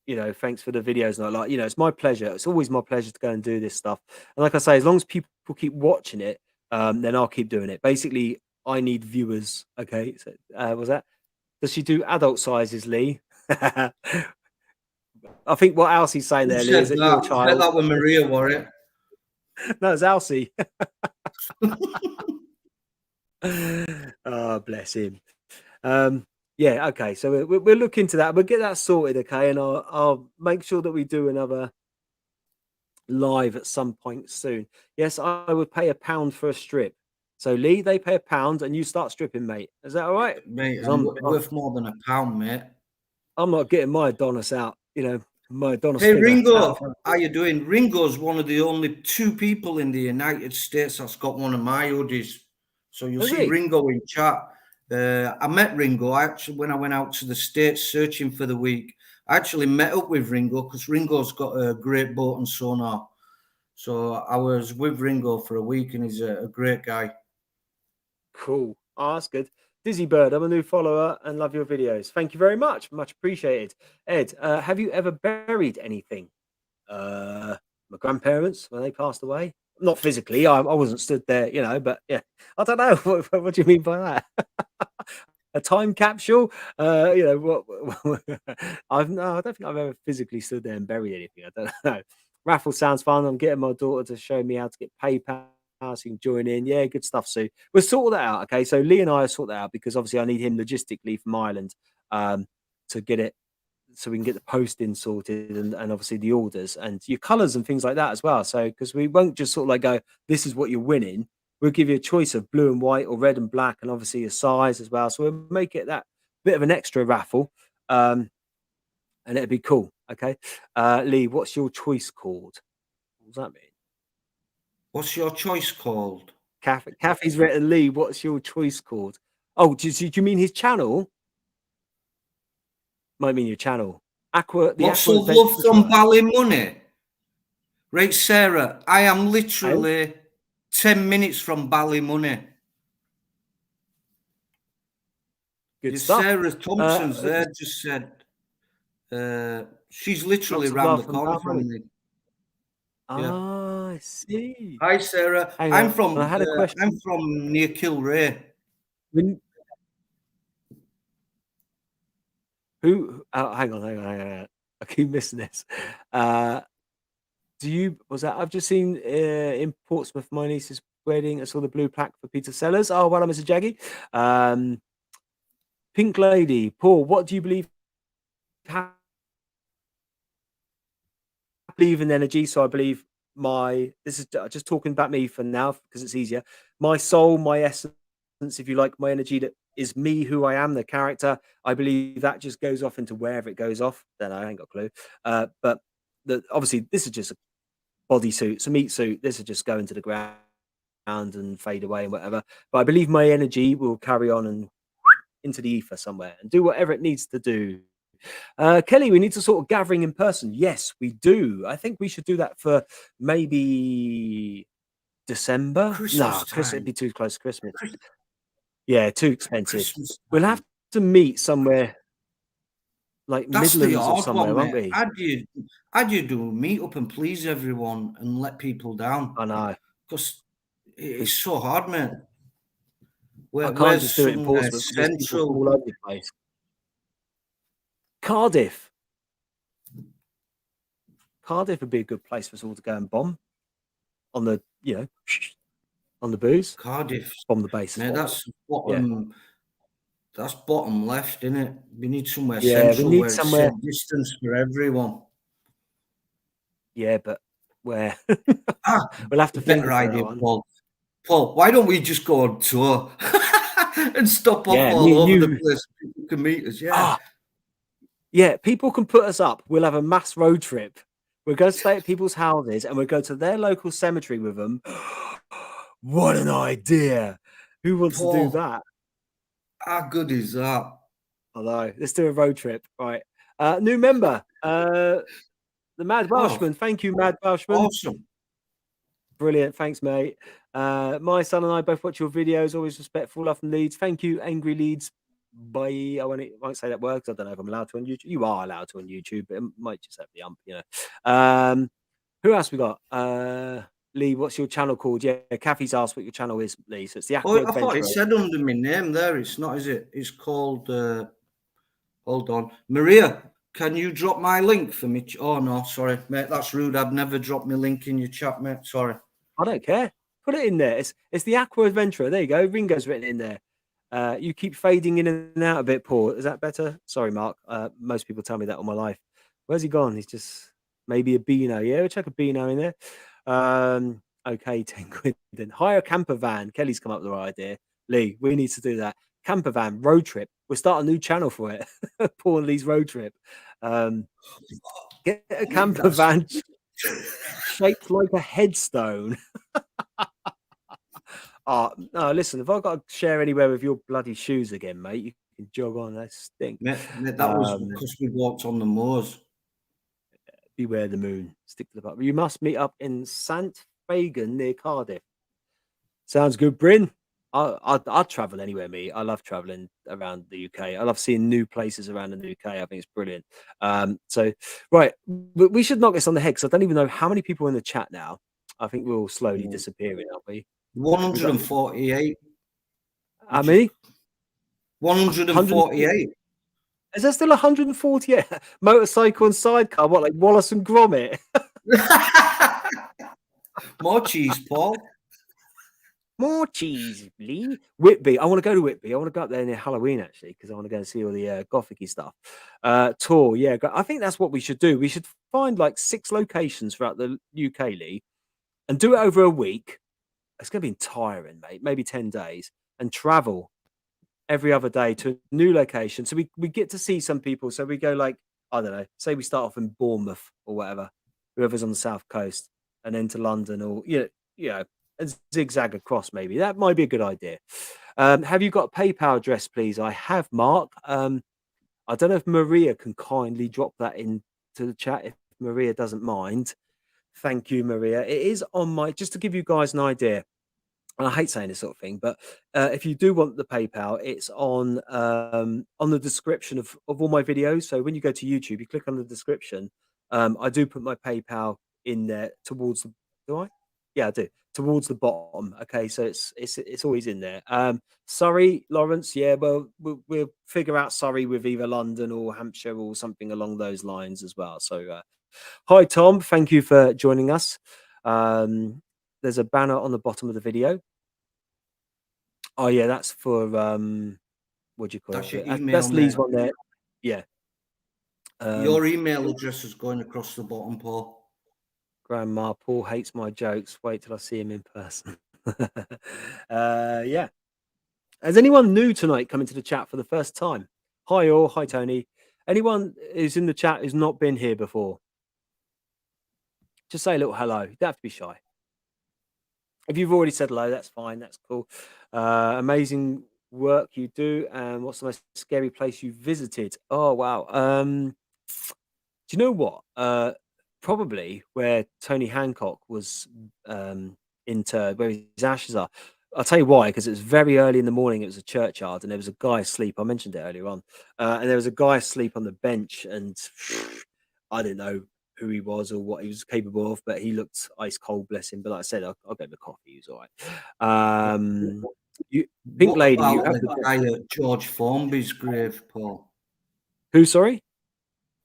you know, thanks for the videos. And like, you know, it's my pleasure. It's always my pleasure to go and do this stuff. And like I say, as long as people keep watching it, then I'll keep doing it. Basically, I need viewers. Okay. So was that? Does she do adult sizes, Lee? I think what Elsie's saying Who there, Lee, is said that you're a that? I bet child. that was Maria Warwick. No, it's Elsie. Oh, bless him. Yeah, okay. So we'll look into that. We'll get that sorted, okay? And I'll make sure that we do another live at some point soon. Yes, I would pay £1 for a strip. So Lee, they pay £1 and you start stripping, mate. Is that all right? Mate, 'Cause I'm worth more than £1, mate. I'm not getting my Adonis out, you know, my Adonis Hey figure out. Ringo, how you doing? Ringo's one of the only 2 people in the United States that's got one of my hoodies. So you'll Is see he? Ringo in chat. I met Ringo. When I went out to the States searching for the week, I actually met up with Ringo because Ringo's got a great boat and sonar. So I was with Ringo for a week, and he's a great guy. Cool. Oh, that's good. Dizzy Bird, I'm a new follower and love your videos. Thank you very much. Much appreciated. Ed, have you ever buried anything? My grandparents, when they passed away. Not physically, I wasn't stood there, you know, but yeah, I don't know. What do you mean by that? A time capsule? You know, no, I don't think I've ever physically stood there and buried anything. I don't know. Raffle sounds fun. I'm getting my daughter to show me how to get PayPal so you can join in. Yeah, good stuff, Sue. We'll sort that out. Okay. So Lee and I will sort that out because obviously I need him logistically from Ireland to get it so we can get the posting sorted and obviously the orders and your colors and things like that as well. So because we won't just sort of like go, this is what you're winning. We'll give you a choice of blue and white or red and black, and obviously a size as well. So we'll make it that bit of an extra raffle, and it'd be cool. Okay, Lee, what's your choice called? What does that mean? What's your choice called? Kathy's written, Lee, what's your choice called? Oh, do you mean his channel? Might mean your channel. The Lots Aqua of love Adventure. from Ballymoney. Right, Sarah, I am literally 10 minutes from Ballymoney. Good stuff. Sarah Thompson's there just said she's literally Lots of round love the from corner Ballymoney. from me. Yeah. Ah, I see. Hi, Sarah. Hang I'm on, I from had a question. near Kilray. When, who? Oh, hang on. I keep missing this. Do you? Was that? I've just seen in Portsmouth, my niece's wedding. I saw the blue plaque for Peter Sellers. Oh, well, Mr. Jaggy. Pink Lady, Paul. What do you believe? Believe in energy, so I believe this is just talking about me for now because it's easier. My soul, my essence, if you like, my energy that is me, who I am, the character. I believe that just goes off into wherever it goes off. Then I ain't got a clue. But obviously this is just a bodysuit, it's a meat suit. This will just go into the ground and fade away and whatever. But I believe my energy will carry on and into the ether somewhere and do whatever it needs to do. Kelly, we need to sort of gathering in person. Yes, we do. I think we should do that for maybe December. Christmas No, Chris, it'd time. be too close to Christmas. Yeah, too expensive. Christmas We'll time. have to meet somewhere like That's the Midlands or hard somewhere, one, won't mate. we? How do you do meet up and please everyone and let people down? I know. Because We, it's so hard, mate. I can't Where's just do it in somewhere Portsmouth because there's people from central? all over the place. Cardiff. Cardiff would be a good place for us all to go and bomb on the, on the booze, Cardiff, bomb the base. mate. That's Yeah. bottom. That's bottom left, isn't it? We need somewhere Yeah, we central need where it's somewhere. safe distance for everyone. Yeah, but where? Ah, We'll have to think better of that idea, one. Paul. Paul, why don't we just go on tour and stop off Yeah, all me and over the you. place? People can meet us. Yeah. Ah, yeah, people can put us up. We'll have a mass road trip. We'll go stay at people's houses and we'll go to their local cemetery with them. What an idea. Who wants to do Paul, that? how good is that? Although, let's do a road trip. Right. New member, the Mad Oh, Welshman. Thank you, Mad Welshman. awesome. Brilliant. Thanks, mate. My son and I both watch your videos. Always respectful, love from Leeds. Thank you, Angry Leeds. Bye. Won't say that word because I don't know if I'm allowed to on YouTube. You are allowed to on YouTube, but it might just have the who else we got? Lee, what's your channel called? Yeah, Kathy's asked what your channel is, Lee. So it's the Aqua Oh, I thought it Adventurer. said under my name there. It's not, is it? It's called. Hold on, Maria. Can you drop my link for me? Oh no, sorry, mate. That's rude. I've never dropped my link in your chat, mate. Sorry. I don't care. Put it in there. It's the Aqua Adventurer. There you go. Ringo's written in there. You keep fading in and out a bit, Paul. Is that better? Sorry, Mark. Most people tell me that all my life. Where's he gone? He's just maybe a Beano. Yeah, we'll check a Beano in there. Okay, 10 quid then. Hire a camper van. Kelly's come up with the right idea. Lee, we need to do that. Camper van road trip. We'll start a new channel for it. Paul and Lee's road trip. Get a camper van shaped like a headstone. Oh, no, listen, if I've got to share anywhere with your bloody shoes again, mate, you can jog on. That stink. Mate, that was because we walked on the moors. Beware the moon. Stick to the butt. You must meet up in Sant Fagan near Cardiff. Sounds good, Bryn. I'd travel anywhere, me. I love traveling around the UK. I love seeing new places around the UK. I think it's brilliant. So, right, we should knock this on the head because I don't even know how many people are in the chat now. I think we're all slowly disappearing, aren't we? 148. How many? 148. Is there still 148? Motorcycle and sidecar? What, like Wallace and Gromit? More cheese, Paul. More cheese, Lee. Whitby. I want to go to Whitby. I want to go up there near Halloween, actually, because I want to go and see all the gothic-y stuff. Tour, yeah. I think that's what we should do. We should find like 6 locations throughout the UK, Lee, and do it over a week. It's going to be tiring, mate. Maybe 10 days. And travel every other day to a new location. So we get to see some people. So we go like, I don't know, say we start off in Bournemouth or whatever, whoever's on the south coast, and then to London or, and zigzag across maybe. That might be a good idea. Have you got a PayPal address, please? I have, Mark. I don't know if Maria can kindly drop that into the chat if Maria doesn't mind. Thank you, Maria. It is on my, just to give you guys an idea, and I hate saying this sort of thing, but if you do want the PayPal, it's on the description of all my videos. So when you go to YouTube, you click on the description. I do put my PayPal in there towards the. Do I? Yeah, I do. Towards the bottom. Okay, so it's always in there. Surrey, Lawrence. Yeah, well, we'll figure out Surrey with either London or Hampshire or something along those lines as well. So, hi Tom, thank you for joining us. There's a banner on the bottom of the video. Oh yeah, that's for what do you call That's your it? email, That's Lee's mate. one there. Yeah. Your email address is going across the bottom, Paul. Grandma, Paul hates my jokes. Wait till I see him in person. Yeah. Has anyone new tonight come into the chat for the first time? Hi all, hi Tony. Anyone who's in the chat who's not been here before? Just say a little hello. You don't have to be shy. If you've already said hello, that's fine. That's cool. Amazing work you do. And what's the most scary place you visited? Oh wow. Do you know what? Probably where Tony Hancock was interred, where his ashes are. I'll tell you why, because it was very early in the morning. It was a churchyard, and there was a guy asleep. I mentioned it earlier on, and there was a guy asleep on the bench, and I didn't know who he was or what he was capable of, but he looked ice cold, bless him. But like I said, I'll get him a coffee. He was all right. You, Pink What Lady, you about have the the guy at George Formby's grave, Paul? who? Sorry.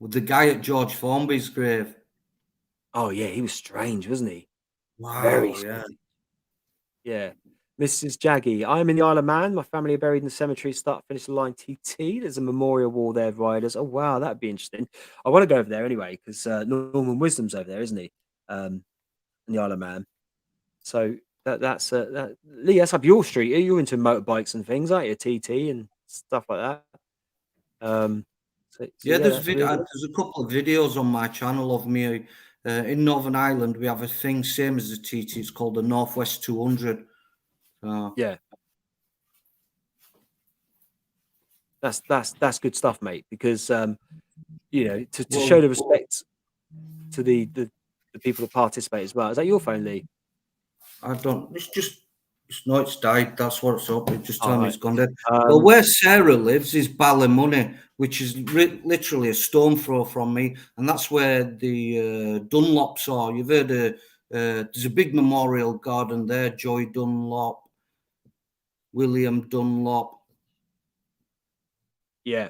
With the guy at George Formby's grave. Oh yeah, he was strange, wasn't he? Very Wow, yeah. strange. Yeah. Mrs. Jaggy, I'm in the Isle of Man. My family are buried in the cemetery, start finish the line TT. There's a memorial wall there of riders. Oh, wow, that'd be interesting. I want to go over there anyway, because Norman Wisdom's over there, isn't he? In the Isle of Man. So that's Lee, that's up your street. You're into motorbikes and things, aren't you? TT and stuff like that. So Yeah, yeah, that's really there's a couple of videos on my channel of me in Northern Ireland. We have a thing same as the TT. It's called the Northwest 200. yeah. That's good stuff, mate. Because you know, to show the respect to the people that participate as well. Is that your phone, Lee? I don't. It's died. That's what it's up. It just All told me right. it's gone dead. Well, where Sarah lives is Ballymoney, which is literally a stone throw from me, and that's where the Dunlops are. You've heard of, there's a big memorial garden there. Joy Dunlop, William Dunlop. Yeah.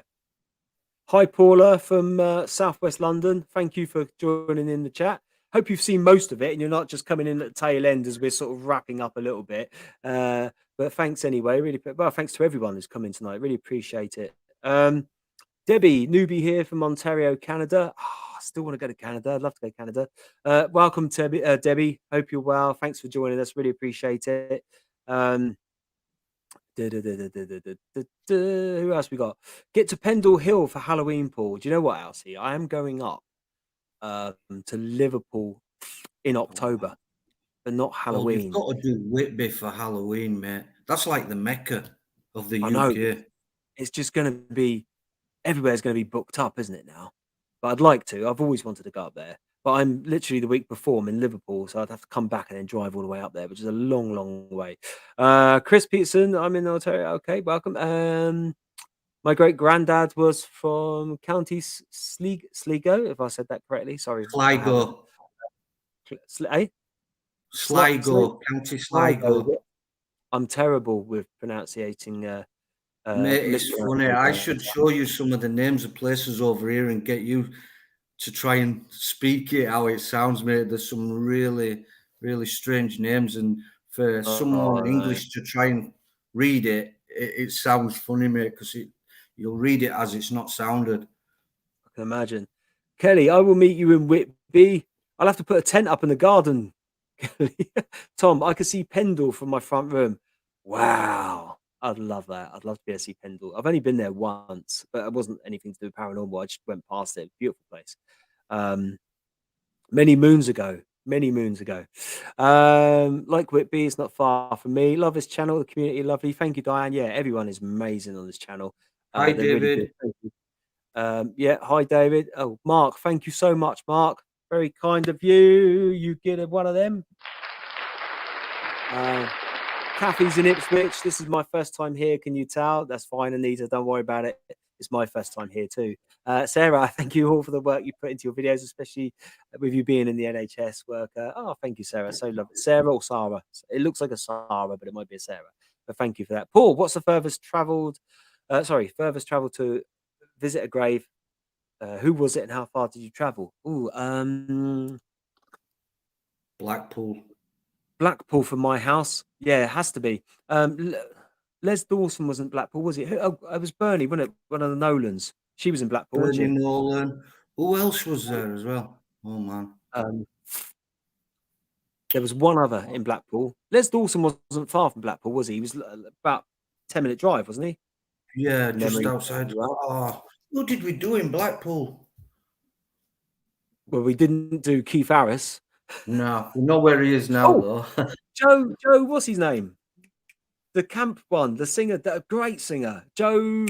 Hi, Paula from Southwest London. Thank you for joining in the chat. Hope you've seen most of it and you're not just coming in at the tail end as we're sort of wrapping up a little bit. But thanks anyway. Really, well, thanks to everyone who's come in tonight. Really appreciate it. Debbie, newbie here from Ontario, Canada. Oh, I still want to go to Canada. I'd love to go to Canada. Welcome, Debbie. Hope you're well. Thanks for joining us. Really appreciate it. Who else we got? Get to Pendle Hill for Halloween, Paul. Do you know what, Elsie? I am going up to Liverpool in October, but not Well, you've Halloween. got to do Whitby for Halloween, mate. That's like the Mecca of the I know UK. it's just going to be everywhere's going to be booked up, isn't it now? But I'd like to. I've always wanted to go up there. But I'm literally the week before I'm in Liverpool, so I'd have to come back and then drive all the way up there, which is a long, long way. Chris Peterson, I'm in Ontario. Okay, welcome. My great granddad was from County Sligo, if I said that correctly. Sorry if I haven't. Sligo. Sligo, County Sligo. I'm terrible with pronouncing Mate, it's funny. I mispronouncing. should show you some of the names of places over here and get you to try and speak it how it sounds, mate. There's some really, really strange names, and for someone English to try and read it, it sounds funny, mate, because you'll read it as it's not sounded. I can imagine. Kelly, I will meet you in Whitby. I'll have to put a tent up in the garden. Tom, I can see Pendle from my front room. Wow. I'd love that. I'd love to be able to see Pendle. I've only been there once, but it wasn't anything to do with paranormal. I just went past it. Beautiful place. Many moons ago. Many moons ago. Like Whitby, it's not far from me. Love this channel. The community lovely. Thank you, Diane. Yeah, everyone is amazing on this channel. Hi, They're really David. good. Thank you. Yeah, hi David. Oh, Mark, thank you so much, Mark. Very kind of you. You get one of them. Kathy's in Ipswich. This is my first time here. Can you tell? That's fine, Anita. Don't worry about it. It's my first time here too. Sarah, thank you all for the work you put into your videos, especially with you being in the NHS work. Oh, thank you, Sarah. So lovely. Sarah or Sarah? It looks like a Sarah, but it might be a Sarah. But thank you for that. Paul, what's the furthest travelled? Furthest travel to visit a grave. Who was it and how far did you travel? Blackpool. Blackpool from my house. Yeah, it has to be. Les Dawson wasn't Blackpool, was it? It was Bernie, wasn't it? One of the Nolans. She was in Blackpool, wasn't Bernie she? Nolan. Who else was there as well? Oh man. There was one other in Blackpool. Les Dawson wasn't far from Blackpool, was he? He was about 10-minute drive, wasn't he? Yeah, just Memory. outside. Oh, what did we do in Blackpool? Well, we didn't do Keith Harris. No, we know where he is now, though. Joe, what's his name? The camp one, the singer, the great singer, Joe.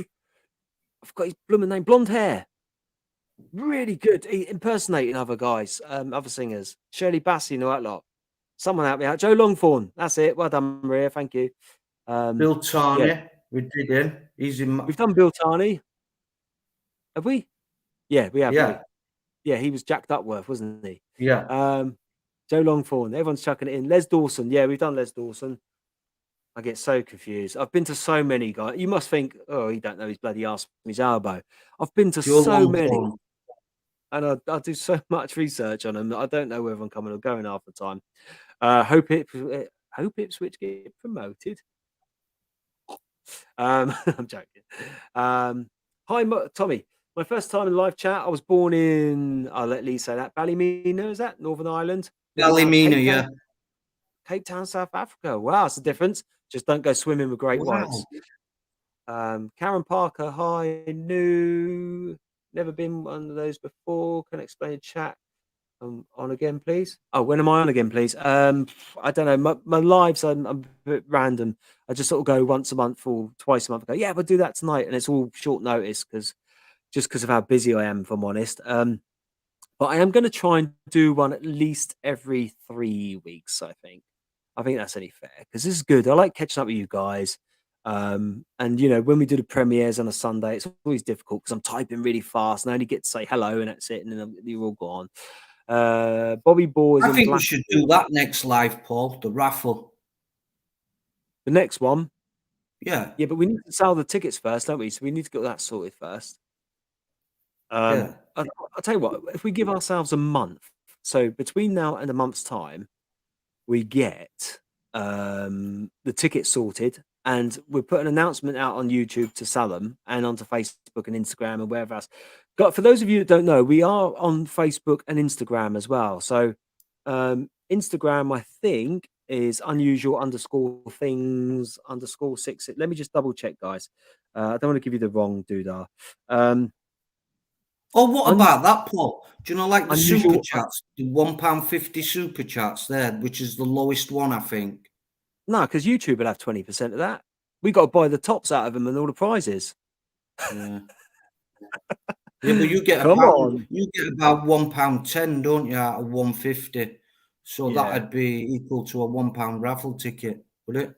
I've got his blooming name, blonde hair. Really good, impersonating other guys, other singers. Shirley Bassey and all that lot. Someone help me out. Joe Longthorne. That's it. Well done, Maria. Thank you. Bill Tarney, yeah. we did in. He's in. We've done Bill Tarney. Have we? Yeah, we have. Yeah. Yeah, he was Jack Duckworth, wasn't he? Yeah. Joe Longthorne. Everyone's chucking it in. Les Dawson. Yeah, we've done Les Dawson. I get so confused. I've been to so many guys. You must think, oh, he don't know his bloody ass from his elbow. I've been to Joe so many. Longthorne. And I do so much research on them that I don't know whether I'm coming or going half the time. Hope Ipswich get promoted. I'm joking. Hi, Tommy. My first time in live chat. I was born in. I'll let Lee say that. Ballymena, is that Northern Ireland? Ballymena, yeah. Cape Town, South Africa. Wow, that's the difference. Just don't go swimming with great whites. Karen Parker. Hi, new. Never been one of those before. Can I explain in chat? On again, please. Oh, when am I on again, please? I don't know. My lives are a bit random. I just sort of go once a month or twice a month. I go, yeah, we'll do that tonight, and it's all short notice because of how busy I am, if I'm honest. But I am going to try and do one at least every 3 weeks. I think that's only fair because this is good. I like catching up with you guys. And when we do the premieres on a Sunday, it's always difficult because I'm typing really fast and I only get to say hello and that's it, and then you're all gone. Bobby Boy. I think we should do that next live, Paul. The raffle. The next one. Yeah. Yeah, but we need to sell the tickets first, don't we? So we need to get that sorted first. I'll tell you what. If we give ourselves a month, so between now and a month's time, we get the tickets sorted. And we'll put an announcement out on YouTube to sell them and onto Facebook and Instagram and wherever else. For those of you that don't know, we are on Facebook and Instagram as well. So Instagram, I think, is unusual_things_6. Let me just double check, guys. I don't want to give you the wrong doodah. What about that, Paul? Do you know, like the unusual, super chats, the £1.50 super chats there, which is the lowest one, I think. No, because YouTube will have 20% of that. We got to buy the tops out of them and all the prizes. Yeah. Yeah, but you get about £1.10, don't you, out of 150? So that'd be equal to a £1 raffle ticket, would it?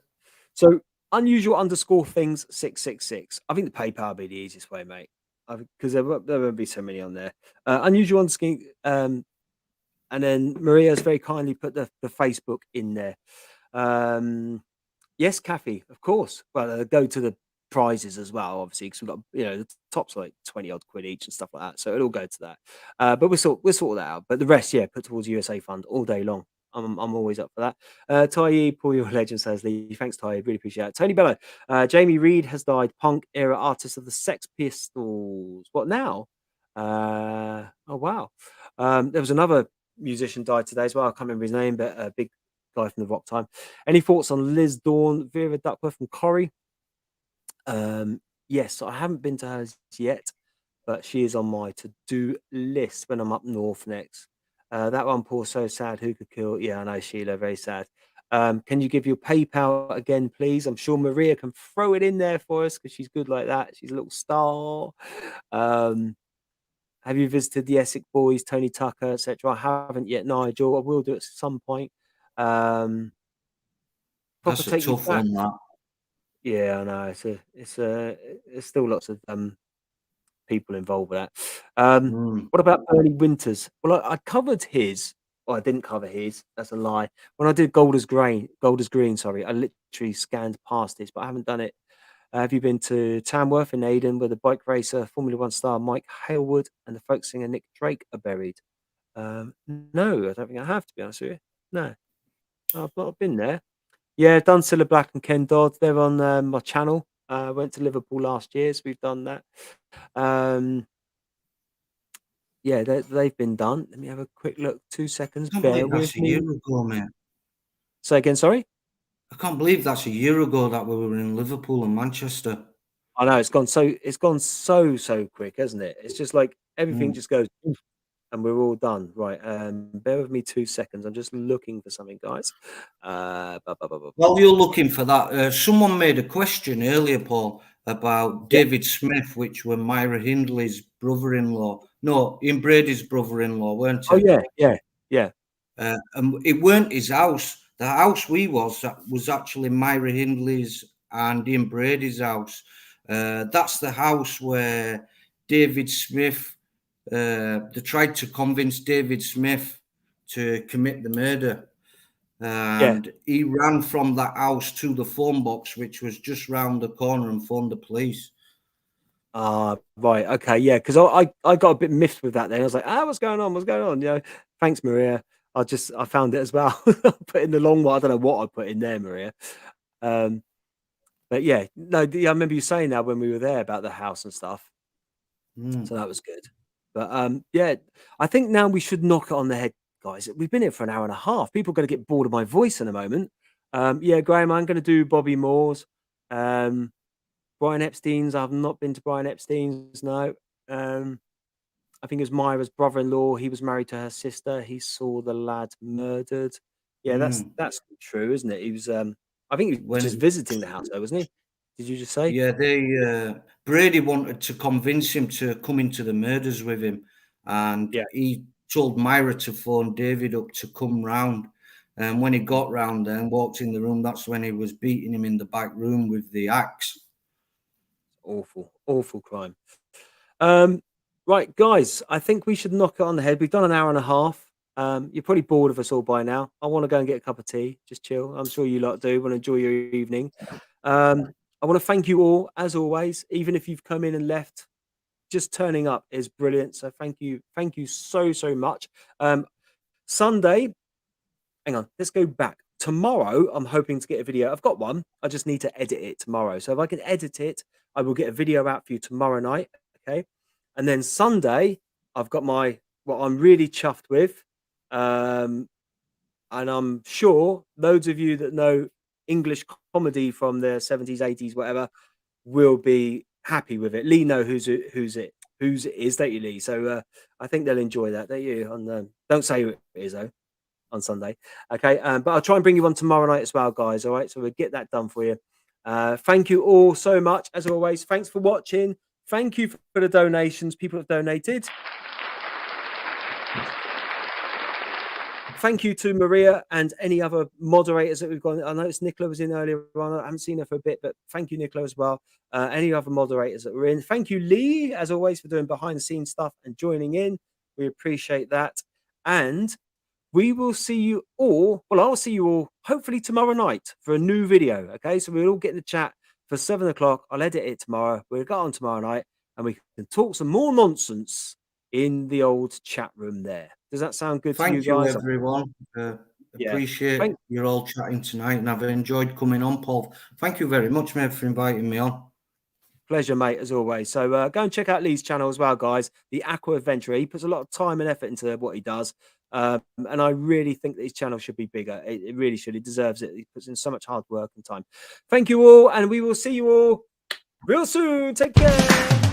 So unusual_things666. I think the PayPal would be the easiest way, mate. Because there won't be so many on there. Unusual and then Maria's very kindly put the Facebook in there. Yes, Kathy, of course. Well, go to the prizes as well, obviously, because we've got the tops like 20 odd quid each and stuff like that. So it'll go to that. But we'll sort that out. But the rest, put towards USA Fund all day long. I'm always up for that. Ty, Paul, your legend, says Lee. Thanks, Ty. Really appreciate it. Tony Bello. Jamie Reed has died. Punk era artist of the Sex Pistols. What now? Oh wow. There was another musician died today as well. I can't remember his name, but a big guy from the rock time. Any thoughts on Liz Dawn, Vera Duckworth from Corrie? Yes, I haven't been to hers yet, but she is on my to-do list when I'm up north next. That one, Paul, so sad. Who could kill? Yeah, I know, Sheila, very sad. Can you give your PayPal again, please? I'm sure Maria can throw it in there for us because she's good like that. She's a little star. Have you visited the Essex Boys, Tony Tucker, etc.? I haven't yet, Nigel. I will do it at some point. That's a tough one, that. Yeah, I know. It's still lots of people involved with that. Mm. What about Bernie Winters? Well, I covered his. Well, I didn't cover his. That's a lie. When I did Golders Green, sorry, I literally scanned past this, but I haven't done it. Have you been to Tamworth in Aden, where the bike racer, Formula One star Mike Hailwood, and the folk singer Nick Drake are buried? No, I don't think I have, to be honest with you. No, I've not been there. Yeah, done Cilla Black and Ken Dodd. They're on my channel. Went to Liverpool last year, so we've done that. Yeah, they've been done. Let me have a quick look. 2 seconds. I can't Bear believe that's with a me. year ago, mate. Say again, sorry? I can't believe that's a year ago that we were in Liverpool and Manchester. I know it's gone so quick, hasn't it? It's just like everything Mm. just goes oof, and we're all done. Right. Bear with me 2 seconds. I'm just looking for something, guys. While you're looking for that, someone made a question earlier, Paul, about Yeah. David Smith, which were Myra Hindley's brother-in-law. No, Ian Brady's brother-in-law, weren't Oh it? yeah. And it weren't his house. The house we was actually Myra Hindley's and Ian Brady's house. That's the house where David Smith, they tried to convince David Smith to commit the murder. And he ran from that house to the phone box, which was just round the corner, and phoned the police. Right. Okay. Yeah. Because I got a bit miffed with that. Then I was like, what's going on? What's going on? You know. Thanks, Maria. I found it as well. Put in the long one. I don't know what I put in there, Maria. But yeah, no. I remember you saying that when we were there about the house and stuff. So that was good. But yeah, I think now we should knock it on the head, guys. We've been here for an hour and a half. People are going to get bored of my voice in a moment. Yeah, Graham, I'm going to do Bobby Moore's. Brian Epstein's. I've not been to Brian Epstein's. No. I think it was Myra's brother-in-law. He was married to her sister. He saw the lad murdered. Yeah, that's true, isn't it? He was. I think he was just visiting the house, though, wasn't he? Did you just say? Yeah, Brady wanted to convince him to come into the murders with him, and he told Myra to phone David up to come round. And when he got round there and walked in the room, that's when he was beating him in the back room with the axe. Awful crime. Right, guys, I think we should knock it on the head. We've done an hour and a half. You're probably bored of us all by now. I want to go and get a cup of tea, just chill. I'm sure you lot do. Want to enjoy your evening. I want to thank you all, as always, even if you've come in and left. Just turning up is brilliant. So thank you so much. Sunday, hang on, let's go back. Tomorrow, I'm hoping to get a video. I've got one. I just need to edit it tomorrow. So if I can edit it, I will get a video out for you tomorrow night. Okay. And then Sunday, I've got what I'm really chuffed with. And I'm sure loads of you that know English comedy from the 70s, 80s, whatever, will be happy with it. Lee know whose it is, don't you, Lee? So I think they'll enjoy that, don't you? Don't say who it is though on Sunday. Okay. But I'll try and bring you one tomorrow night as well, guys. All right. So we'll get that done for you. Thank you all so much. As always, thanks for watching. Thank you for the donations. People have donated. Thank you to Maria and any other moderators that we've got. I noticed Nicola was in earlier on. I haven't seen her for a bit, but thank you, Nicola, as well. Any other moderators that were in. Thank you, Lee, as always, for doing behind the scenes stuff and joining in. We appreciate that. And we will see you all. Well, I'll see you all hopefully tomorrow night for a new video. Okay, so we'll all get in the chat for 7 o'clock. I'll edit it tomorrow. We'll go on tomorrow night and we can talk some more nonsense in the old chat room there. Does that sound good to you guys? Thank you, everyone. Appreciate you all chatting tonight, and I've enjoyed coming on, Paul. Thank you very much, mate, for inviting me on. Pleasure, mate, as always. So go and check out Lee's channel as well, guys. The Aqua Adventurer. He puts a lot of time and effort into what he does. And I really think that his channel should be bigger. It really should. He deserves it. He puts in so much hard work and time. Thank you all, and we will see you all real soon. Take care.